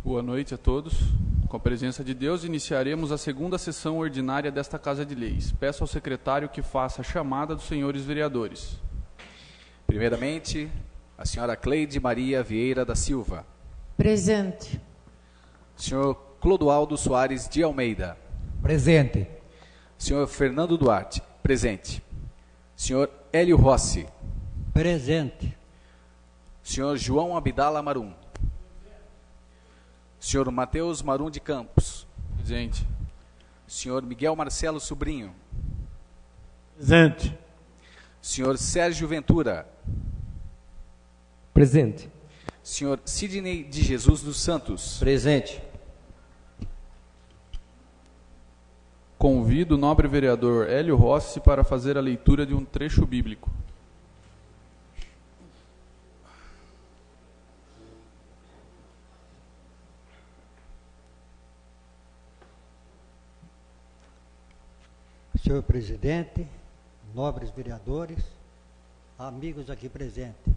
Boa noite a todos. Com a presença de Deus, iniciaremos a segunda sessão ordinária desta Casa de Leis. Peço ao secretário que faça a chamada dos senhores vereadores. Primeiramente, a senhora Cleide Maria Vieira da Silva. Presente. Senhor Clodoaldo Soares de Almeida. Presente. Senhor Fernando Duarte. Presente. Senhor Hélio Rossi. Presente. Senhor João Abdala Marum. Senhor Mateus Marum de Campos. Presente. Senhor Miguel Marcelo Sobrinho. Presente. Senhor Sérgio Ventura. Presente. Senhor Sidney de Jesus dos Santos. Presente. Convido o nobre vereador Hélio Rossi para fazer a leitura de um trecho bíblico. Senhor presidente, nobres vereadores, amigos aqui presentes,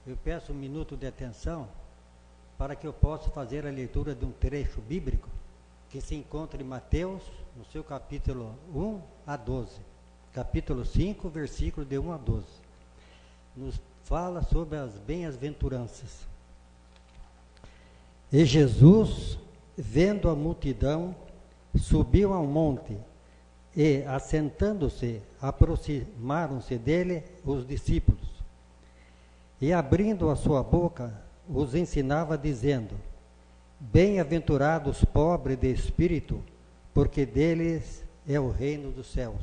eu peço um minuto de atenção para que eu possa fazer a leitura de um trecho bíblico que se encontra em Mateus, no seu capítulo 1 a 12, capítulo 5, versículo de 1 a 12. Nos fala sobre as bem-aventuranças. E Jesus, vendo a multidão, subiu ao monte, e, assentando-se, aproximaram-se dele os discípulos. E, abrindo a sua boca, os ensinava, dizendo: Bem-aventurados pobres de espírito, porque deles é o reino dos céus.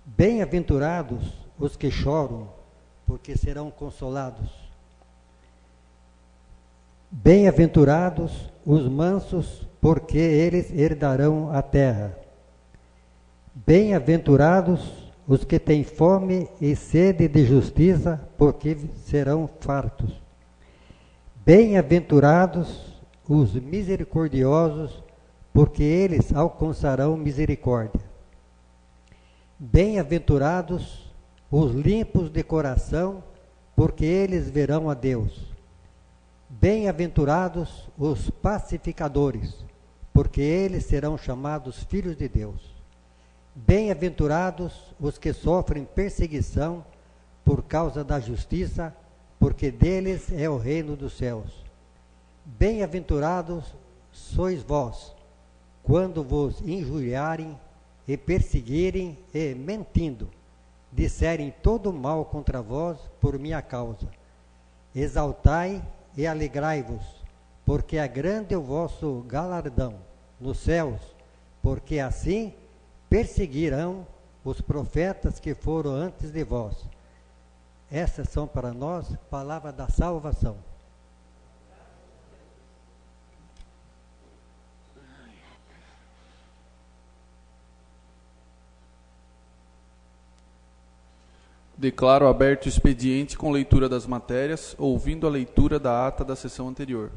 Bem-aventurados os que choram, porque serão consolados. Bem-aventurados os mansos, porque eles herdarão a terra. Bem-aventurados os que têm fome e sede de justiça, porque serão fartos. Bem-aventurados os misericordiosos, porque eles alcançarão misericórdia. Bem-aventurados os limpos de coração, porque eles verão a Deus. Bem-aventurados os pacificadores, porque eles serão chamados filhos de Deus. Bem-aventurados os que sofrem perseguição por causa da justiça, porque deles é o reino dos céus. Bem-aventurados sois vós, quando vos injuriarem e perseguirem e, mentindo, disserem todo mal contra vós por minha causa. Exaltai e alegrai-vos, porque é grande o vosso galardão nos céus, porque assim perseguirão os profetas que foram antes de vós. Essas são para nós palavras da salvação. Declaro aberto o expediente com leitura das matérias, ouvindo a leitura da ata da sessão anterior.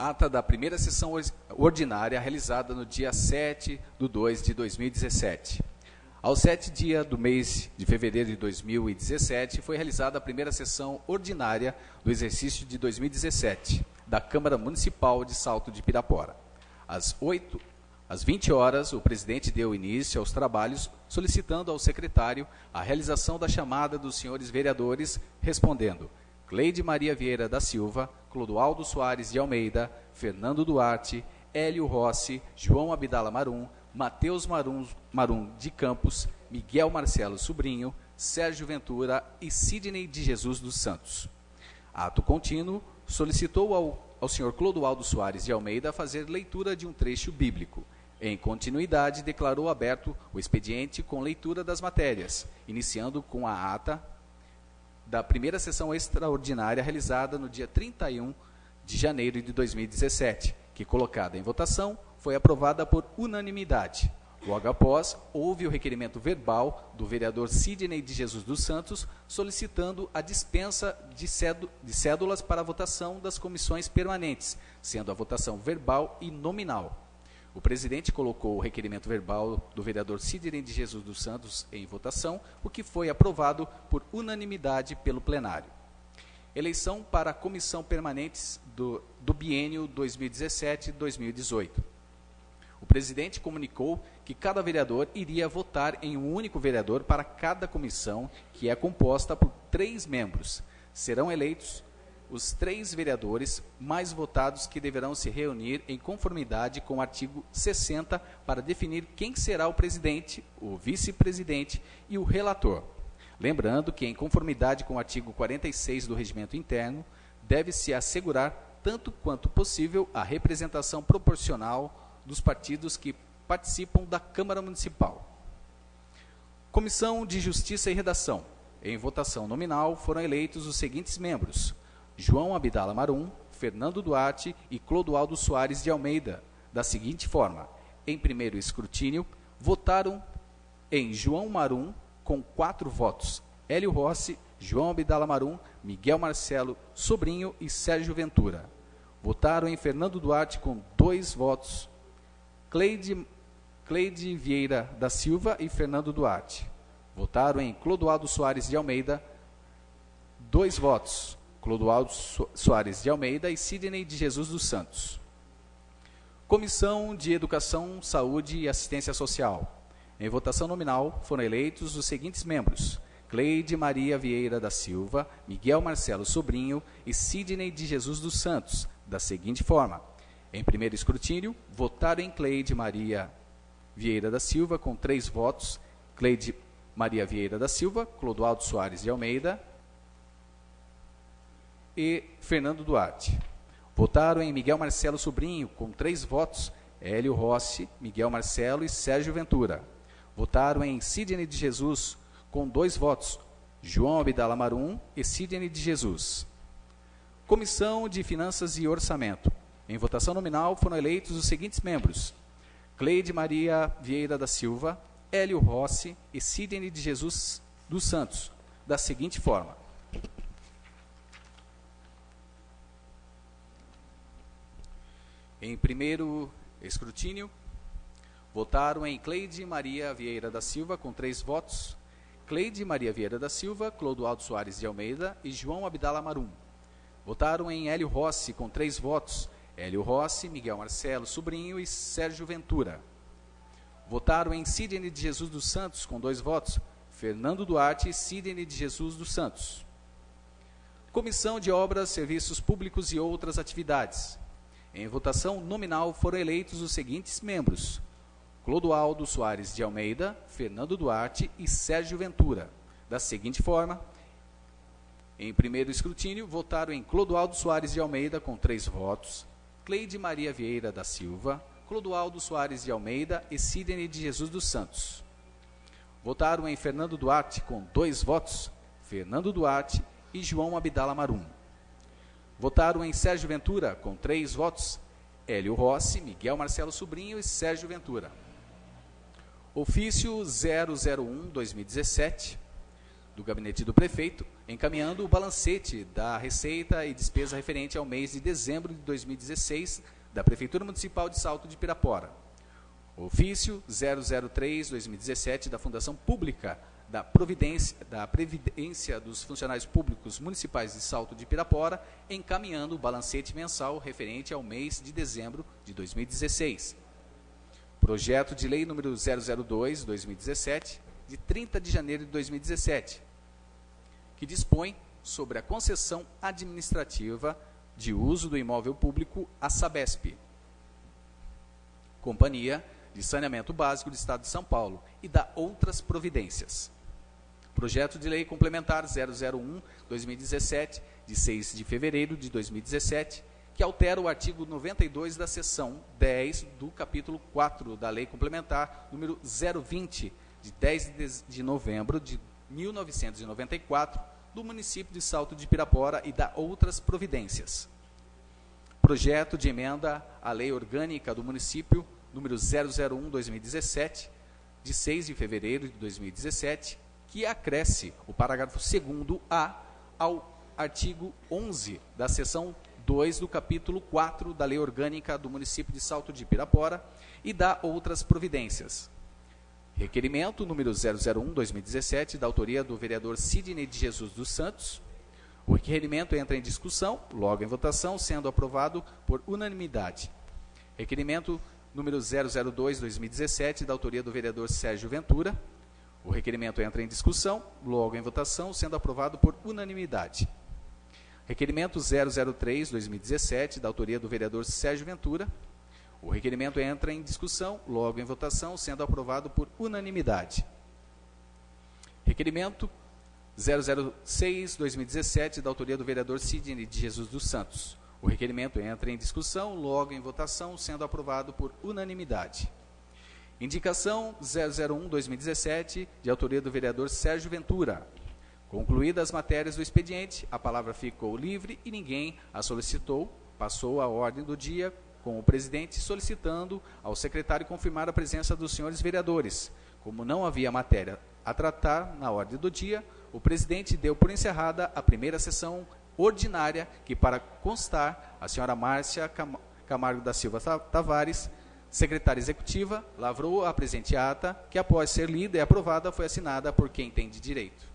Ata da primeira sessão ordinária realizada no dia 7/2/2017. Aos 7 dias do mês de fevereiro de 2017, foi realizada a primeira sessão ordinária do exercício de 2017 da Câmara Municipal de Salto de Pirapora. Às 20 horas, o presidente deu início aos trabalhos, solicitando ao secretário a realização da chamada dos senhores vereadores, respondendo: Cleide Maria Vieira da Silva, Clodoaldo Soares de Almeida, Fernando Duarte, Hélio Rossi, João Abdala Marum, Mateus Marum de Campos, Miguel Marcelo Sobrinho, Sérgio Ventura e Sidney de Jesus dos Santos. Ato contínuo, solicitou ao senhor Clodoaldo Soares de Almeida fazer leitura de um trecho bíblico. Em continuidade, declarou aberto o expediente com leitura das matérias, iniciando com a ata da primeira sessão extraordinária realizada no dia 31 de janeiro de 2017, que, colocada em votação, foi aprovada por unanimidade. Logo após, houve o requerimento verbal do vereador Sidney de Jesus dos Santos, solicitando a dispensa de cédulas para a votação das comissões permanentes, sendo a votação verbal e nominal. O presidente colocou o requerimento verbal do vereador Sidney de Jesus dos Santos em votação, o que foi aprovado por unanimidade pelo plenário. Eleição para a Comissão Permanente do biênio 2017-2018. O presidente comunicou que cada vereador iria votar em um único vereador para cada comissão, que é composta por 3 membros. Serão eleitos os 3 vereadores mais votados, que deverão se reunir em conformidade com o artigo 60 para definir quem será o presidente, o vice-presidente e o relator. Lembrando que, em conformidade com o artigo 46 do Regimento Interno, deve-se assegurar, tanto quanto possível, a representação proporcional dos partidos que participam da Câmara Municipal. Comissão de Justiça e Redação. Em votação nominal, foram eleitos os seguintes membros: João Abdala Marum, Fernando Duarte e Clodoaldo Soares de Almeida, da seguinte forma: em primeiro escrutínio, votaram em João Marum com 4 votos, Hélio Rossi, João Abdala Marum, Miguel Marcelo Sobrinho e Sérgio Ventura. Votaram em Fernando Duarte com 2 votos, Cleide Vieira da Silva e Fernando Duarte. Votaram em Clodoaldo Soares de Almeida, 2 votos, Clodoaldo Soares de Almeida e Sidney de Jesus dos Santos. Comissão de Educação, Saúde e Assistência Social. Em votação nominal, foram eleitos os seguintes membros: Cleide Maria Vieira da Silva, Miguel Marcelo Sobrinho e Sidney de Jesus dos Santos, da seguinte forma: em primeiro escrutínio, votaram em Cleide Maria Vieira da Silva com 3 votos, Cleide Maria Vieira da Silva, Clodoaldo Soares de Almeida e Fernando Duarte. Votaram em Miguel Marcelo Sobrinho com 3 votos, Hélio Rossi, Miguel Marcelo e Sérgio Ventura. Votaram em Sidney de Jesus com 2 votos, João Abdala Marum e Sidney de Jesus. Comissão de Finanças e Orçamento. Em votação nominal, foram eleitos os seguintes membros: Cleide Maria Vieira da Silva, Hélio Rossi e Sidney de Jesus dos Santos, da seguinte forma: em primeiro escrutínio, votaram em Cleide Maria Vieira da Silva com 3 votos, Cleide Maria Vieira da Silva, Clodoaldo Soares de Almeida e João Abdala Marum. Votaram em Hélio Rossi com 3 votos, Hélio Rossi, Miguel Marcelo Sobrinho e Sérgio Ventura. Votaram em Sidney de Jesus dos Santos com 2 votos, Fernando Duarte e Sidney de Jesus dos Santos. Comissão de Obras, Serviços Públicos e Outras Atividades. Em votação nominal foram eleitos os seguintes membros: Clodoaldo Soares de Almeida, Fernando Duarte e Sérgio Ventura. Da seguinte forma: em primeiro escrutínio, votaram em Clodoaldo Soares de Almeida com 3 votos, Cleide Maria Vieira da Silva, Clodoaldo Soares de Almeida e Sidney de Jesus dos Santos. Votaram em Fernando Duarte com 2 votos, Fernando Duarte e João Abdala Marum. Votaram em Sérgio Ventura com 3 votos, Hélio Rossi, Miguel Marcelo Sobrinho e Sérgio Ventura. Ofício 001/2017 do Gabinete do Prefeito, encaminhando o balancete da receita e despesa referente ao mês de dezembro de 2016 da Prefeitura Municipal de Salto de Pirapora. Ofício 003/2017 da Fundação Pública da Previdência dos Funcionários Públicos Municipais de Salto de Pirapora, encaminhando o balancete mensal referente ao mês de dezembro de 2016. Projeto de Lei número 002/2017, de 30 de janeiro de 2017, que dispõe sobre a concessão administrativa de uso do imóvel público à Sabesp, Companhia de Saneamento Básico do Estado de São Paulo, e dá outras providências. Projeto de Lei Complementar 001/2017, de 6 de fevereiro de 2017, que altera o artigo 92 da seção 10 do capítulo 4 da Lei Complementar número 020, de 10 de novembro de 1994, do município de Salto de Pirapora, e dá outras providências. Projeto de emenda à Lei Orgânica do Município número 001/2017, de 6 de fevereiro de 2017, que acresce o parágrafo 2º-A ao artigo 11 da seção 2 do capítulo 4 da Lei Orgânica do Município de Salto de Pirapora, e dá outras providências. Requerimento número 001/2017, da autoria do vereador Sidney de Jesus dos Santos. O requerimento entra em discussão, logo em votação, sendo aprovado por unanimidade. Requerimento número 002/2017, da autoria do vereador Sérgio Ventura. O requerimento entra em discussão, logo em votação, sendo aprovado por unanimidade. Requerimento 003/2017, da autoria do vereador Sérgio Ventura. O requerimento entra em discussão, logo em votação, sendo aprovado por unanimidade. Requerimento 006/2017, da autoria do vereador Sidney de Jesus dos Santos. O requerimento entra em discussão, logo em votação, sendo aprovado por unanimidade. Indicação 001/2017, de autoria do vereador Sérgio Ventura. Concluídas as matérias do expediente, a palavra ficou livre e ninguém a solicitou. Passou a ordem do dia com o presidente solicitando ao secretário confirmar a presença dos senhores vereadores. Como não havia matéria a tratar na ordem do dia, o presidente deu por encerrada a primeira sessão ordinária, que, para constar, a senhora Márcia Camargo da Silva Tavares, secretária executiva, lavrou a presente ata, que, após ser lida e aprovada, foi assinada por quem tem de direito.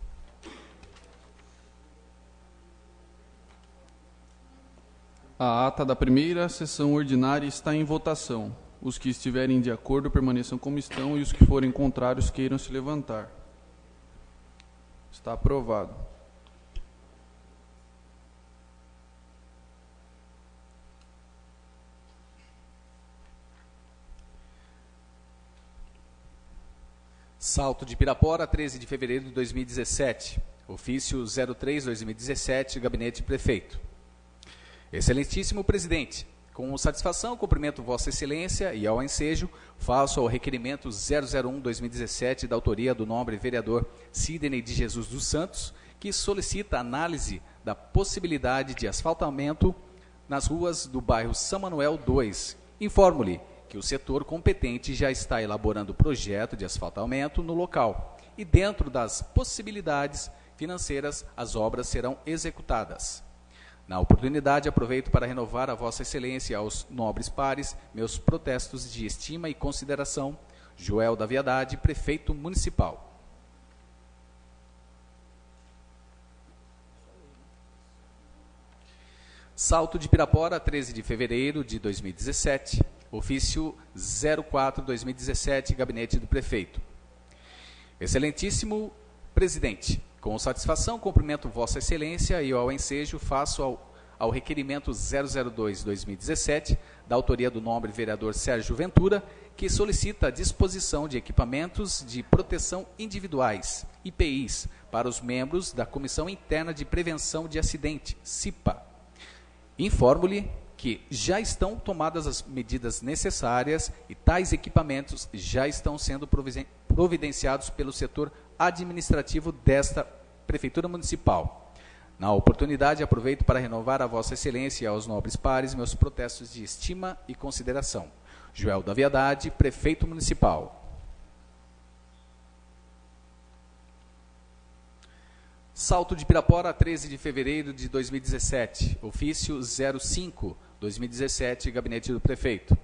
A ata da primeira sessão ordinária está em votação. Os que estiverem de acordo permaneçam como estão e os que forem contrários queiram se levantar. Está aprovado. Salto de Pirapora, 13 de fevereiro de 2017. Ofício 03/2017, Gabinete de Prefeito. Excelentíssimo presidente, com satisfação cumprimento Vossa Excelência e, ao ensejo, faço ao requerimento 001/2017, da autoria do nobre vereador Sidney de Jesus dos Santos, que solicita análise da possibilidade de asfaltamento nas ruas do bairro São Manuel 2. Informo-lhe que o setor competente já está elaborando o projeto de asfaltamento no local e, dentro das possibilidades financeiras, as obras serão executadas. Na oportunidade, aproveito para renovar a Vossa Excelência e aos nobres pares meus protestos de estima e consideração. Joel da Viadade, Prefeito Municipal. Salto de Pirapora, 13 de fevereiro de 2017. Ofício 04/2017, Gabinete do Prefeito. Excelentíssimo presidente, com satisfação cumprimento Vossa Excelência e, ao ensejo, faço ao requerimento 002/2017, da autoria do nobre vereador Sérgio Ventura, que solicita a disposição de equipamentos de proteção individuais, IPIs, para os membros da Comissão Interna de Prevenção de Acidente, CIPA. Informo-lhe que já estão tomadas as medidas necessárias e tais equipamentos já estão sendo providenciados pelo setor administrativo desta Prefeitura Municipal. Na oportunidade, aproveito para renovar a Vossa Excelência e aos nobres pares meus protestos de estima e consideração. Joel da Viadade, Prefeito Municipal. Salto de Pirapora, 13 de fevereiro de 2017. Ofício 05/2017, Gabinete do Prefeito.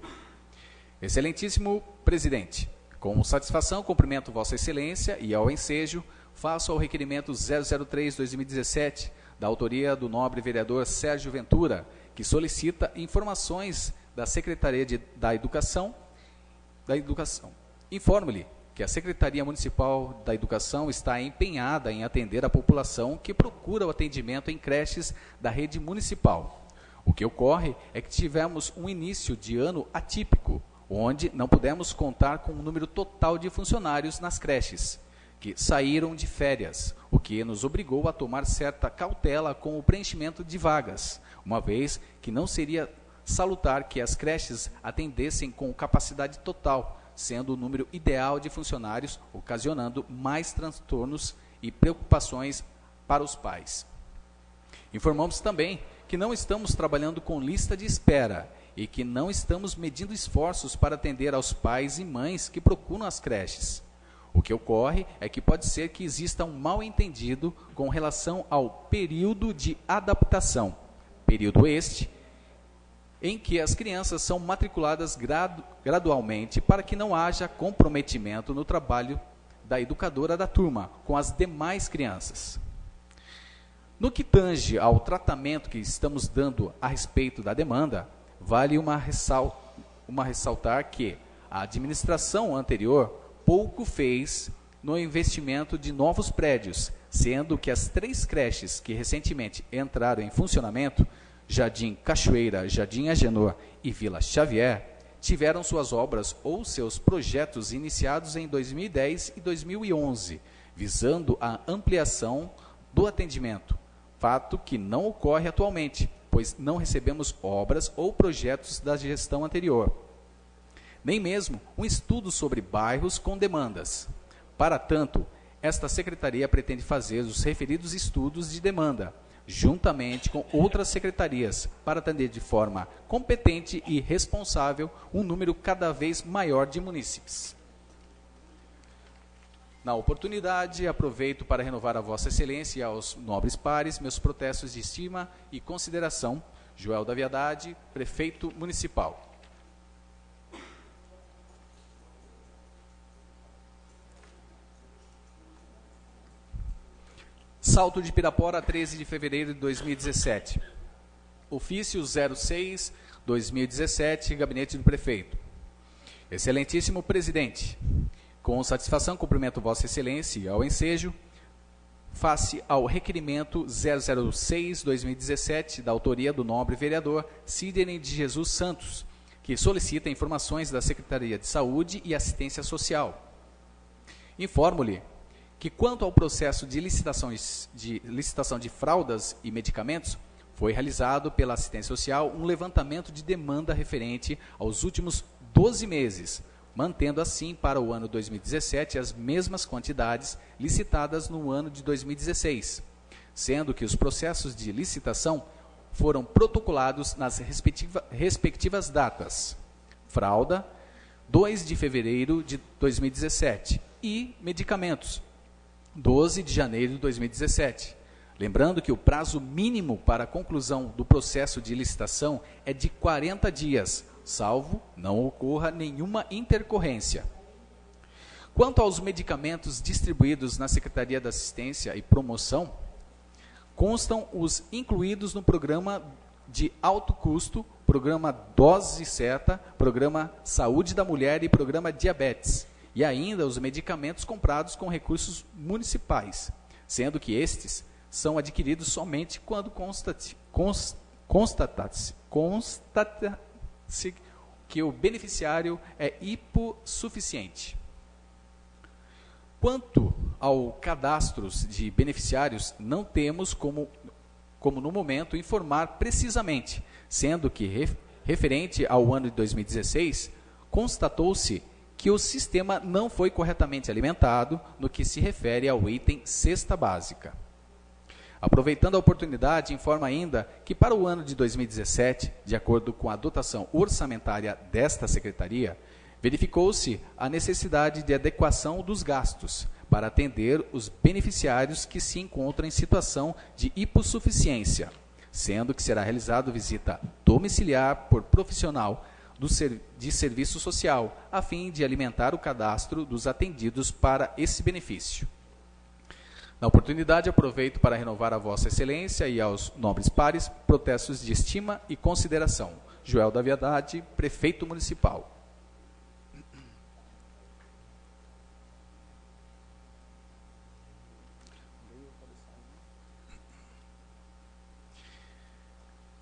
Excelentíssimo presidente, com satisfação cumprimento Vossa Excelência e, ao ensejo, faço ao requerimento 003/2017, da autoria do nobre vereador Sérgio Ventura, que solicita informações da Secretaria da Educação. Informo-lhe que a Secretaria Municipal da Educação está empenhada em atender a população que procura o atendimento em creches da rede municipal. O que ocorre é que tivemos um início de ano atípico, onde não pudemos contar com um número total de funcionários nas creches, que saíram de férias, o que nos obrigou a tomar certa cautela com o preenchimento de vagas, uma vez que não seria salutar que as creches atendessem com capacidade total, sendo o número ideal de funcionários, ocasionando mais transtornos e preocupações para os pais. Informamos também que não estamos trabalhando com lista de espera e que não estamos medindo esforços para atender aos pais e mães que procuram as creches. O que ocorre é que pode ser que exista um mal-entendido com relação ao período de adaptação, período este em que as crianças são matriculadas gradualmente para que não haja comprometimento no trabalho da educadora da turma com as demais crianças. No que tange ao tratamento que estamos dando a respeito da demanda, vale ressaltar que a administração anterior pouco fez no investimento de novos prédios, sendo que as 3 creches que recentemente entraram em funcionamento, Jardim Cachoeira, Jardim Agenor e Vila Xavier, tiveram suas obras ou seus projetos iniciados em 2010 e 2011, visando a ampliação do atendimento, fato que não ocorre atualmente, pois não recebemos obras ou projetos da gestão anterior, nem mesmo um estudo sobre bairros com demandas. Para tanto, esta secretaria pretende fazer os referidos estudos de demanda, juntamente com outras secretarias, para atender de forma competente e responsável um número cada vez maior de munícipes. Na oportunidade, aproveito para renovar a Vossa Excelência e aos nobres pares meus protestos de estima e consideração. Joel da Viadade, Prefeito Municipal. Salto de Pirapora, 13 de fevereiro de 2017. Ofício 06/2017, Gabinete do Prefeito. Excelentíssimo Presidente, com satisfação cumprimento Vossa Excelência ao ensejo, face ao requerimento 006/2017, da autoria do nobre vereador Sidney de Jesus Santos, que solicita informações da Secretaria de Saúde e Assistência Social. Informo-lhe que, quanto ao processo de licitação de fraldas e medicamentos, foi realizado pela Assistência Social um levantamento de demanda referente aos últimos 12 meses, mantendo assim para o ano 2017 as mesmas quantidades licitadas no ano de 2016, sendo que os processos de licitação foram protocolados nas respectivas datas. Fralda, 2 de fevereiro de 2017 e medicamentos, 12 de janeiro de 2017. Lembrando que o prazo mínimo para a conclusão do processo de licitação é de 40 dias, salvo não ocorra nenhuma intercorrência. Quanto aos medicamentos distribuídos na Secretaria da Assistência e Promoção, constam os incluídos no programa de alto custo, programa Dose Certa, programa Saúde da Mulher e programa Diabetes, e ainda os medicamentos comprados com recursos municipais, sendo que estes são adquiridos somente quando constata-se que o beneficiário é hipossuficiente. Quanto ao cadastro de beneficiários, não temos como no momento informar precisamente, sendo que referente ao ano de 2016, constatou-se que o sistema não foi corretamente alimentado no que se refere ao item cesta básica. Aproveitando a oportunidade, informo ainda que para o ano de 2017, de acordo com a dotação orçamentária desta secretaria, verificou-se a necessidade de adequação dos gastos para atender os beneficiários que se encontram em situação de hipossuficiência, sendo que será realizada visita domiciliar por profissional de serviço social, a fim de alimentar o cadastro dos atendidos para esse benefício. Na oportunidade, aproveito para renovar a Vossa Excelência e aos nobres pares protestos de estima e consideração. Joel da Viadade, Prefeito Municipal.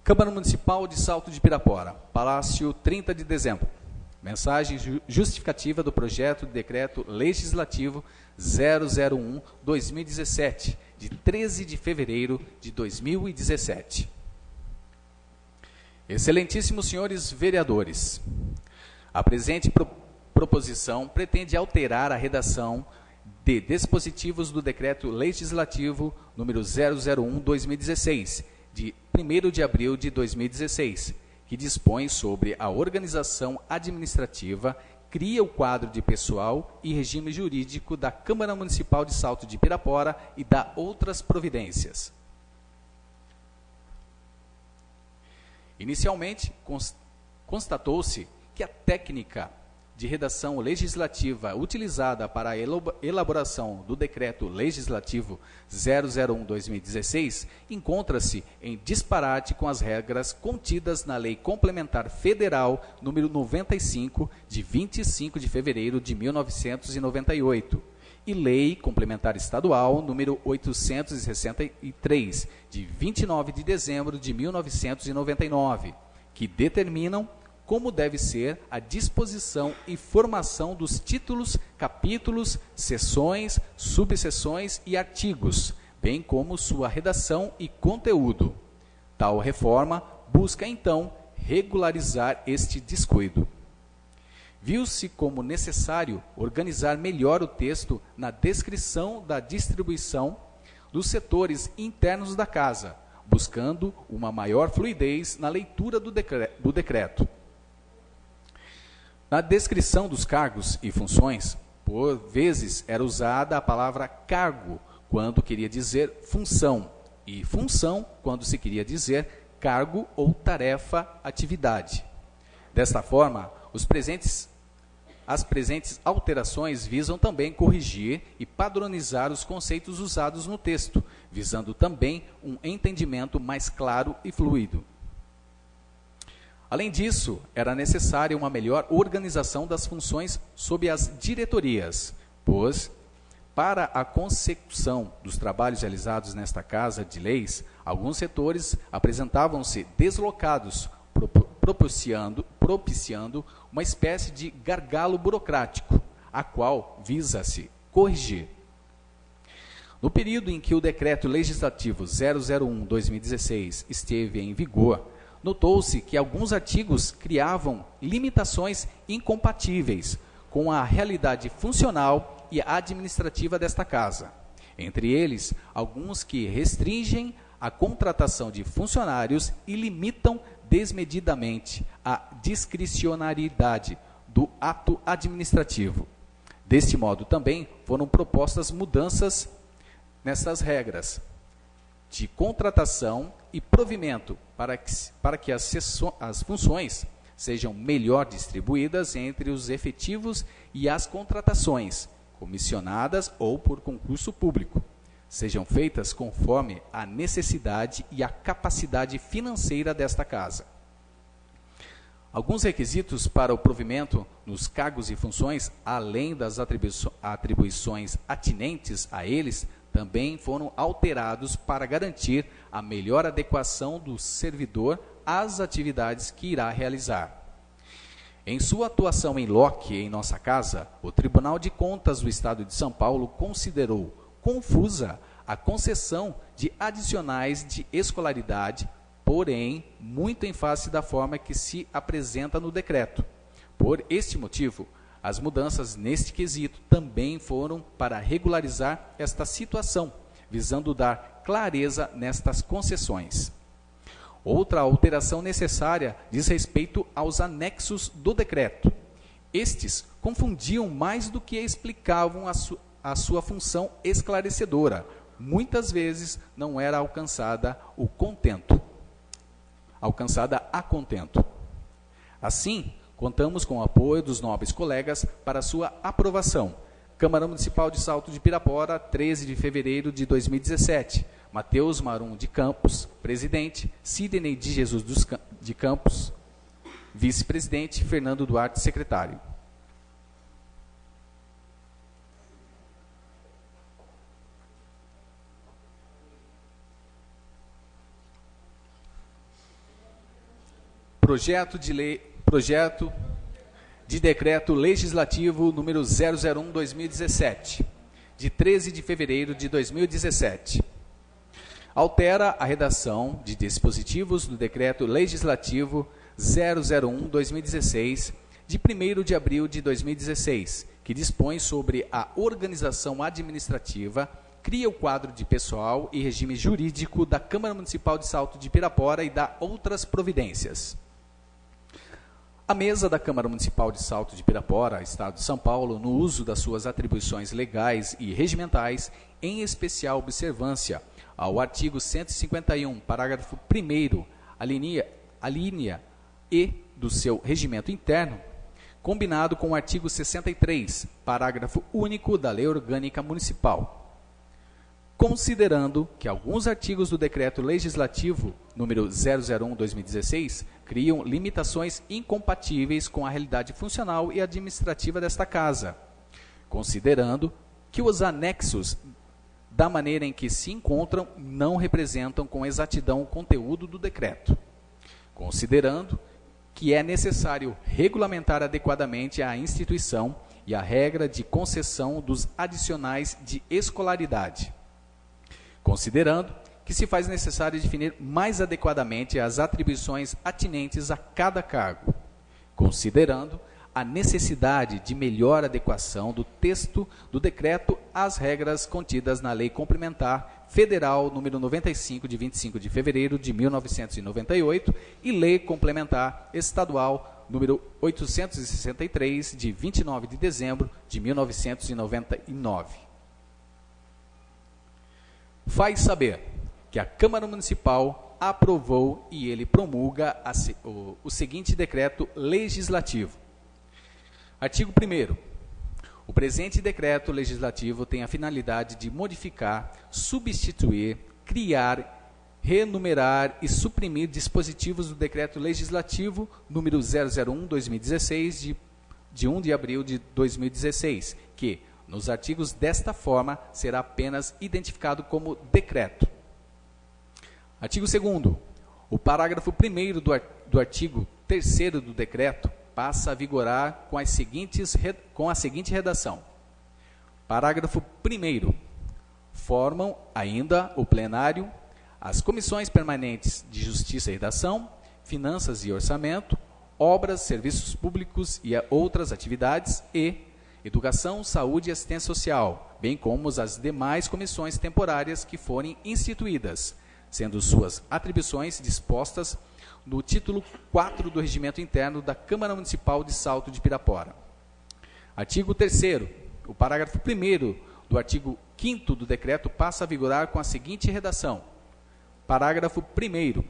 Câmara Municipal de Salto de Pirapora, Palácio, 30 de dezembro. Mensagem justificativa do projeto de decreto legislativo 001/2017, de 13 de fevereiro de 2017. Excelentíssimos senhores vereadores, a presente proposição pretende alterar a redação de dispositivos do decreto legislativo número 001/2016, de 1º de abril de 2016, que dispõe sobre a organização administrativa, cria o quadro de pessoal e regime jurídico da Câmara Municipal de Salto de Pirapora e dá outras providências. Inicialmente, constatou-se que a técnica de redação legislativa utilizada para a elaboração do Decreto Legislativo 001/2016 encontra-se em disparate com as regras contidas na Lei Complementar Federal número 95, de 25 de fevereiro de 1998, e Lei Complementar Estadual número 863, de 29 de dezembro de 1999, que determinam como deve ser a disposição e formação dos títulos, capítulos, seções, subseções e artigos, bem como sua redação e conteúdo. Tal reforma busca, então, regularizar este descuido. Viu-se como necessário organizar melhor o texto na descrição da distribuição dos setores internos da Casa, buscando uma maior fluidez na leitura do decreto. Na descrição dos cargos e funções, por vezes era usada a palavra cargo, quando queria dizer função, e função, quando se queria dizer cargo ou tarefa, atividade. Desta forma, as presentes alterações visam também corrigir e padronizar os conceitos usados no texto, visando também um entendimento mais claro e fluido. Além disso, era necessária uma melhor organização das funções sob as diretorias, pois, para a consecução dos trabalhos realizados nesta Casa de Leis, alguns setores apresentavam-se deslocados, propiciando uma espécie de gargalo burocrático, a qual visa-se corrigir. No período em que o Decreto Legislativo 001/2016 esteve em vigor, notou-se que alguns artigos criavam limitações incompatíveis com a realidade funcional e administrativa desta Casa. Entre eles, alguns que restringem a contratação de funcionários e limitam desmedidamente a discricionariedade do ato administrativo. Deste modo, também foram propostas mudanças nessas regras de contratação e provimento para que as funções sejam melhor distribuídas entre os efetivos e as contratações, comissionadas ou por concurso público, sejam feitas conforme a necessidade e a capacidade financeira desta Casa. Alguns requisitos para o provimento nos cargos e funções, além das atribuições atinentes a eles, também foram alterados para garantir a melhor adequação do servidor às atividades que irá realizar. Em sua atuação em loco em nossa Casa, o Tribunal de Contas do Estado de São Paulo considerou confusa a concessão de adicionais de escolaridade, porém, muito em face da forma que se apresenta no decreto. Por este motivo, as mudanças neste quesito também foram para regularizar esta situação, visando dar clareza nestas concessões. Outra alteração necessária diz respeito aos anexos do decreto. Estes confundiam mais do que explicavam a sua função esclarecedora. Muitas vezes não era alcançada a contento. Assim, contamos com o apoio dos nobres colegas para sua aprovação. Câmara Municipal de Salto de Pirapora, 13 de fevereiro de 2017. Matheus Marum de Campos, presidente. Sidney de Jesus de Campos, vice-presidente. Fernando Duarte, secretário. Projeto de Decreto Legislativo número 001/2017, de 13 de fevereiro de 2017. Altera a redação de dispositivos do Decreto Legislativo 001/2016, de 1º de abril de 2016, que dispõe sobre a organização administrativa, cria o quadro de pessoal e regime jurídico da Câmara Municipal de Salto de Pirapora e dá outras providências. A mesa da Câmara Municipal de Salto de Pirapora, Estado de São Paulo, no uso das suas atribuições legais e regimentais, em especial observância ao artigo 151, parágrafo 1º, a linha E do seu regimento interno, combinado com o artigo 63, parágrafo único da Lei Orgânica Municipal, considerando que alguns artigos do Decreto Legislativo número 001/2016 criam limitações incompatíveis com a realidade funcional e administrativa desta Casa, considerando que os anexos da maneira em que se encontram não representam com exatidão o conteúdo do decreto, considerando que é necessário regulamentar adequadamente a instituição e a regra de concessão dos adicionais de escolaridade, considerando que se faz necessário definir mais adequadamente as atribuições atinentes a cada cargo, considerando a necessidade de melhor adequação do texto do decreto às regras contidas na Lei Complementar Federal número 95, de 25 de fevereiro de 1998, e Lei Complementar Estadual número 863, de 29 de dezembro de 1999. Faz saber que a Câmara Municipal aprovou e ele promulga o seguinte decreto legislativo. Artigo 1º. O presente decreto legislativo tem a finalidade de modificar, substituir, criar, renumerar e suprimir dispositivos do decreto legislativo número 001/2016, de 1 de abril de 2016, que, nos artigos desta forma, será apenas identificado como decreto. Artigo 2º. O parágrafo 1º do artigo 3º do decreto passa a vigorar com a seguinte redação. Parágrafo 1º. Formam ainda o plenário as comissões permanentes de Justiça e Redação, Finanças e Orçamento, Obras, Serviços Públicos e outras atividades e Educação, Saúde e Assistência Social, bem como as demais comissões temporárias que forem instituídas, sendo suas atribuições dispostas no título 4 do Regimento Interno da Câmara Municipal de Salto de Pirapora. Artigo 3º. O parágrafo 1º do artigo 5º do decreto passa a vigorar com a seguinte redação. Parágrafo 1º.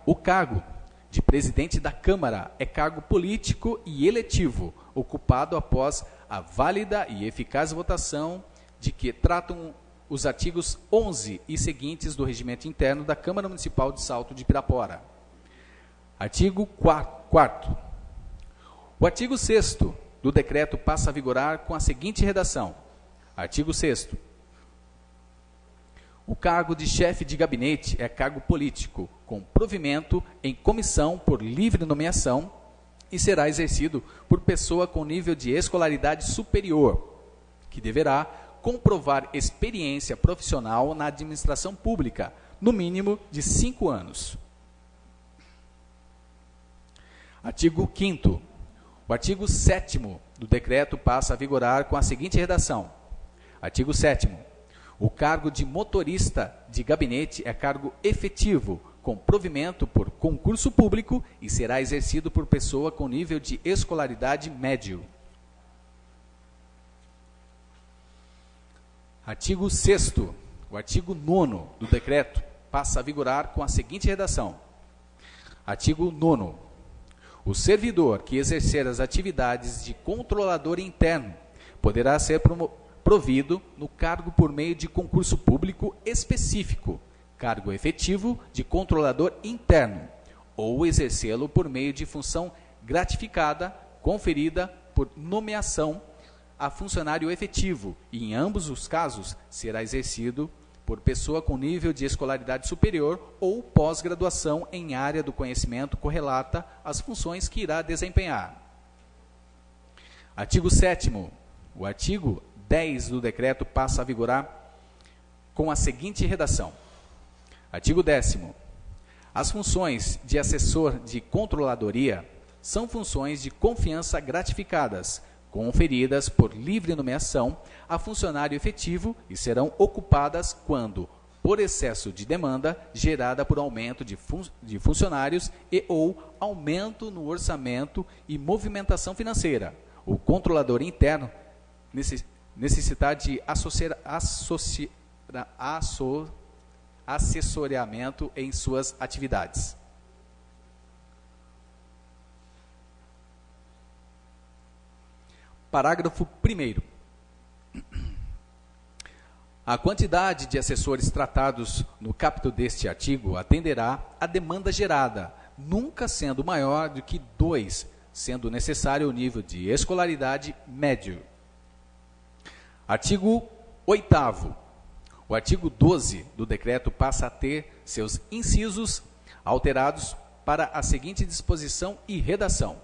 O cargo de presidente da Câmara é cargo político e eletivo, ocupado após a válida e eficaz votação de que tratam os artigos 11 e seguintes do Regimento Interno da Câmara Municipal de Salto de Pirapora. Artigo 4º. O artigo 6º do decreto passa a vigorar com a seguinte redação. Artigo 6º. O cargo de chefe de gabinete é cargo político, com provimento em comissão por livre nomeação e será exercido por pessoa com nível de escolaridade superior, que deverá comprovar experiência profissional na administração pública, no mínimo de 5 anos. Artigo 5º. O artigo 7º do decreto passa a vigorar com a seguinte redação. Artigo 7º. O cargo de motorista de gabinete é cargo efetivo, com provimento por concurso público e será exercido por pessoa com nível de escolaridade médio. Artigo 6º. O artigo 9º do decreto passa a vigorar com a seguinte redação. Artigo 9º. O servidor que exercer as atividades de controlador interno poderá ser provido no cargo por meio de concurso público específico, cargo efetivo de controlador interno, ou exercê-lo por meio de função gratificada conferida por nomeação a funcionário efetivo, e em ambos os casos será exercido por pessoa com nível de escolaridade superior ou pós-graduação em área do conhecimento correlata às funções que irá desempenhar. Artigo 7º. O artigo 10 do decreto passa a vigorar com a seguinte redação. Artigo 10º. As funções de assessor de controladoria são funções de confiança gratificadas, conferidas por livre nomeação a funcionário efetivo e serão ocupadas quando, por excesso de demanda gerada por aumento de funcionários e ou aumento no orçamento e movimentação financeira, o controlador interno necessitar de assessoramento em suas atividades. Parágrafo 1º. A quantidade de assessores tratados no caput deste artigo atenderá à demanda gerada, nunca sendo maior do que 2, sendo necessário o nível de escolaridade médio. Artigo 8º. O artigo 12 do decreto passa a ter seus incisos alterados para a seguinte disposição e redação.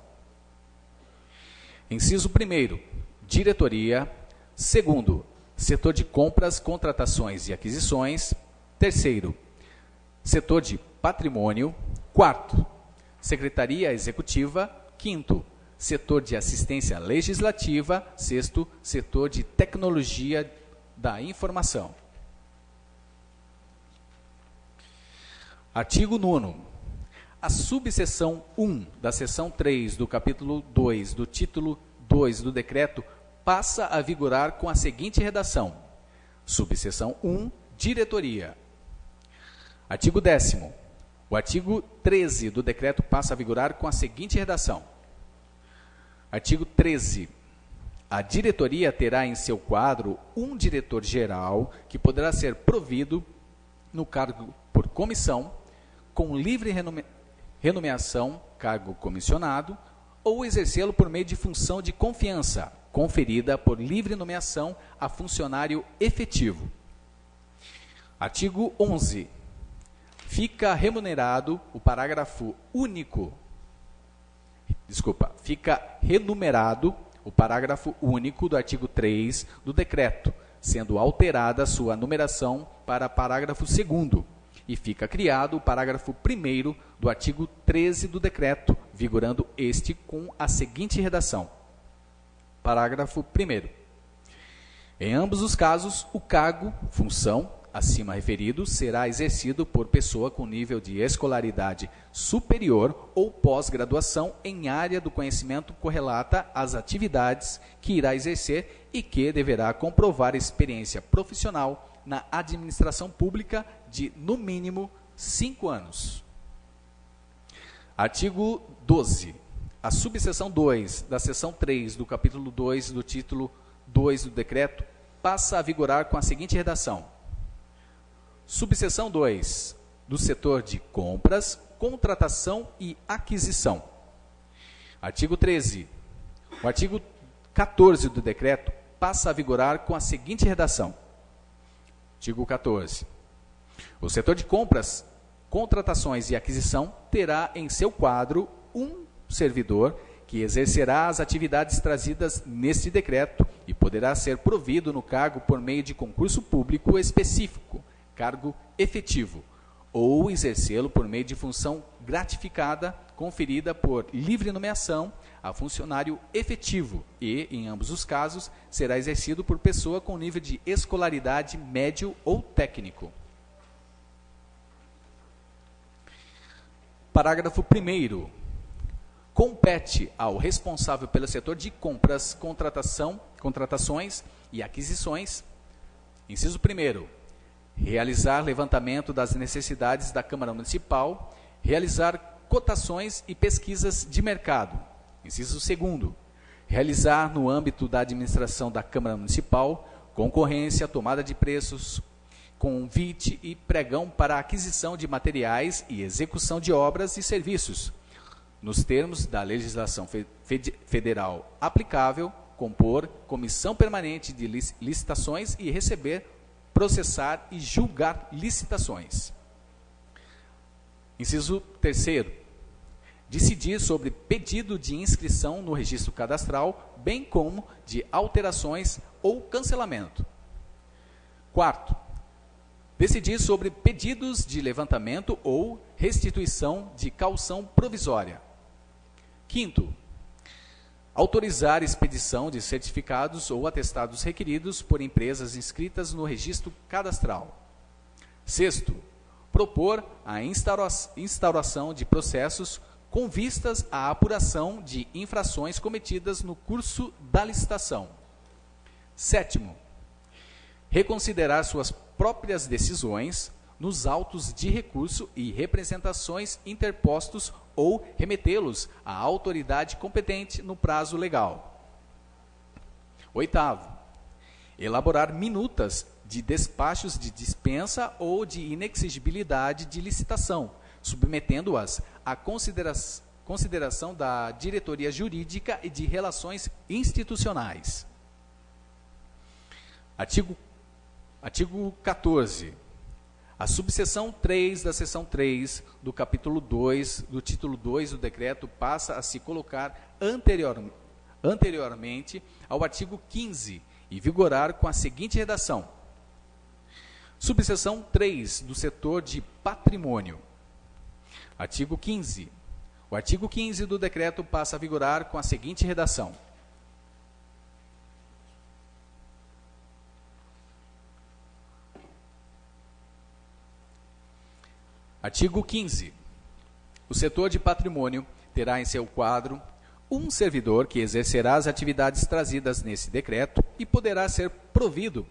Inciso 1º, diretoria. 2º, setor de compras, contratações e aquisições. 3º, setor de patrimônio. 4º, secretaria executiva. 5º, setor de assistência legislativa. 6º, setor de tecnologia da informação. Artigo 9º. A subseção 1 da seção 3 do capítulo 2 do título 2 do decreto passa a vigorar com a seguinte redação. Subseção 1, diretoria. Artigo 10º. O artigo 13 do decreto passa a vigorar com a seguinte redação. Artigo 13. A diretoria terá em seu quadro um diretor-geral que poderá ser provido no cargo por comissão, com livre renomeação, cargo comissionado, ou exercê-lo por meio de função de confiança, conferida por livre nomeação a funcionário efetivo. Artigo 11. Fica remunerado o parágrafo único. Fica renumerado o parágrafo único do artigo 3 do decreto, sendo alterada sua numeração para parágrafo 2º, e fica criado o parágrafo 1º do artigo 13 do decreto, vigorando este com a seguinte redação. Parágrafo 1º. Em ambos os casos, o cargo, função, acima referido, será exercido por pessoa com nível de escolaridade superior ou pós-graduação em área do conhecimento correlata às atividades que irá exercer e que deverá comprovar experiência profissional na administração pública de, no mínimo, 5 anos. Artigo 12. A subseção 2 da seção 3 do capítulo 2 do título 2 do decreto passa a vigorar com a seguinte redação. Subseção 2. Do setor de compras, contratação e aquisição. Artigo 13. O artigo 14 do decreto passa a vigorar com a seguinte redação. Artigo 14. O setor de compras, contratações e aquisição terá em seu quadro um servidor que exercerá as atividades trazidas neste decreto e poderá ser provido no cargo por meio de concurso público específico, cargo efetivo, ou exercê-lo por meio de função gratificada conferida por livre nomeação a funcionário efetivo e, em ambos os casos, será exercido por pessoa com nível de escolaridade médio ou técnico. Parágrafo 1º. Compete ao responsável pelo setor de compras, contratações e aquisições, inciso 1º, realizar levantamento das necessidades da Câmara Municipal, realizar cotações e pesquisas de mercado. Inciso 2º, realizar no âmbito da administração da Câmara Municipal concorrência, tomada de preços, convite e pregão para aquisição de materiais e execução de obras e serviços, nos termos da legislação federal aplicável, compor comissão permanente de licitações e receber, processar e julgar licitações. Inciso 3º, decidir sobre pedido de inscrição no registro cadastral, bem como de alterações ou cancelamento. 4º, decidir sobre pedidos de levantamento ou restituição de caução provisória. 5º, autorizar expedição de certificados ou atestados requeridos por empresas inscritas no registro cadastral. 6º, propor a instauração de processos com vistas à apuração de infrações cometidas no curso da licitação. 7º, reconsiderar suas próprias decisões nos autos de recurso e representações interpostos ou remetê-los à autoridade competente no prazo legal. Oitavo, elaborar minutas de despachos de dispensa ou de inexigibilidade de licitação, submetendo-as à consideração da diretoria jurídica e de relações institucionais. Artigo 14. A subseção 3 da seção 3 do capítulo 2 do título 2 do decreto passa a se colocar anteriormente ao artigo 15 e vigorar com a seguinte redação. Subseção 3 do setor de patrimônio. Artigo 15. O artigo 15 do decreto passa a vigorar com a seguinte redação. Artigo 15. O setor de patrimônio terá em seu quadro um servidor que exercerá as atividades trazidas nesse decreto e poderá ser provido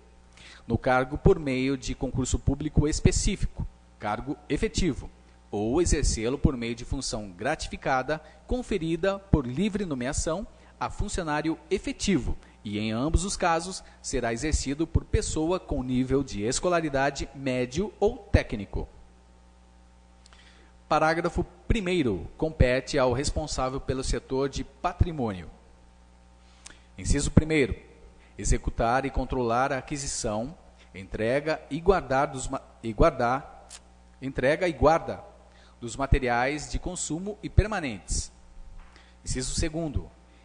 no cargo por meio de concurso público específico, cargo efetivo, ou exercê-lo por meio de função gratificada conferida por livre nomeação a funcionário efetivo e, em ambos os casos, será exercido por pessoa com nível de escolaridade médio ou técnico. Parágrafo 1º. Compete ao responsável pelo setor de patrimônio. Inciso 1º. Executar e controlar a aquisição, entrega e guarda dos materiais de consumo e permanentes. Inciso 2º.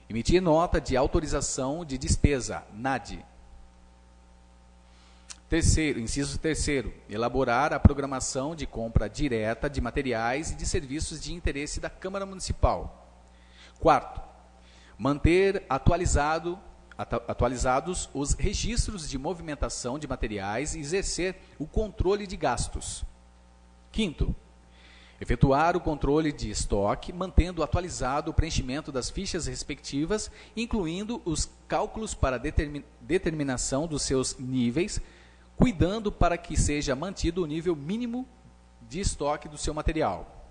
Emitir nota de autorização de despesa, NAD. Inciso 3º, elaborar a programação de compra direta de materiais e de serviços de interesse da Câmara Municipal. 4º, manter atualizados os registros de movimentação de materiais e exercer o controle de gastos. 5º, efetuar o controle de estoque, mantendo atualizado o preenchimento das fichas respectivas, incluindo os cálculos para determinação dos seus níveis, cuidando para que seja mantido o nível mínimo de estoque do seu material.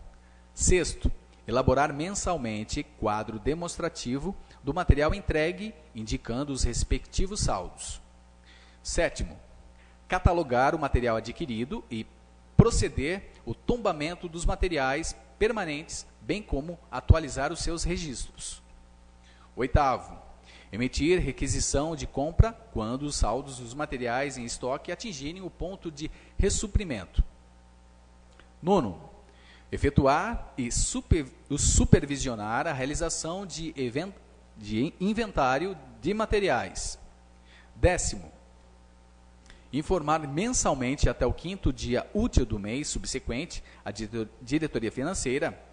6º, elaborar mensalmente quadro demonstrativo do material entregue, indicando os respectivos saldos. 7º, catalogar o material adquirido e proceder o tombamento dos materiais permanentes, bem como atualizar os seus registros. 8º, emitir requisição de compra quando os saldos dos materiais em estoque atingirem o ponto de ressuprimento. 9º, efetuar e supervisionar a realização de inventário de materiais. 10º, informar mensalmente até o 5º dia útil do mês subsequente à diretoria financeira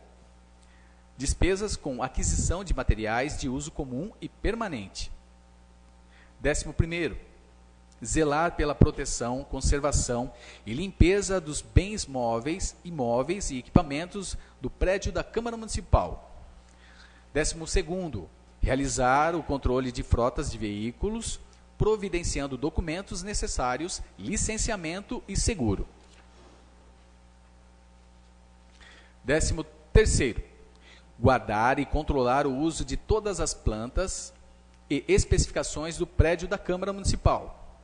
despesas com aquisição de materiais de uso comum e permanente. 11º, zelar pela proteção, conservação e limpeza dos bens móveis, imóveis e equipamentos do prédio da Câmara Municipal. 12º, realizar o controle de frotas de veículos, providenciando documentos necessários, licenciamento e seguro. 13º, guardar e controlar o uso de todas as plantas e especificações do prédio da Câmara Municipal.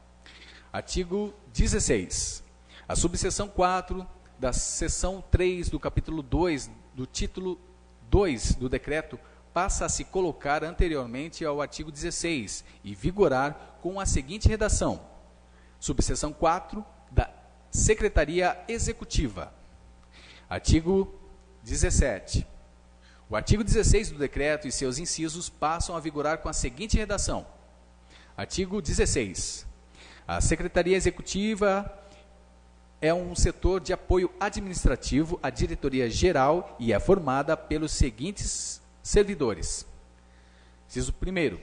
Artigo 16. A subseção 4 da seção 3 do capítulo 2 do título 2 do decreto passa a se colocar anteriormente ao artigo 16 e vigorar com a seguinte redação. Subseção 4 da Secretaria Executiva. Artigo 17. O artigo 16 do decreto e seus incisos passam a vigorar com a seguinte redação. Artigo 16. A Secretaria Executiva é um setor de apoio administrativo à diretoria geral e é formada pelos seguintes servidores. Inciso 1º,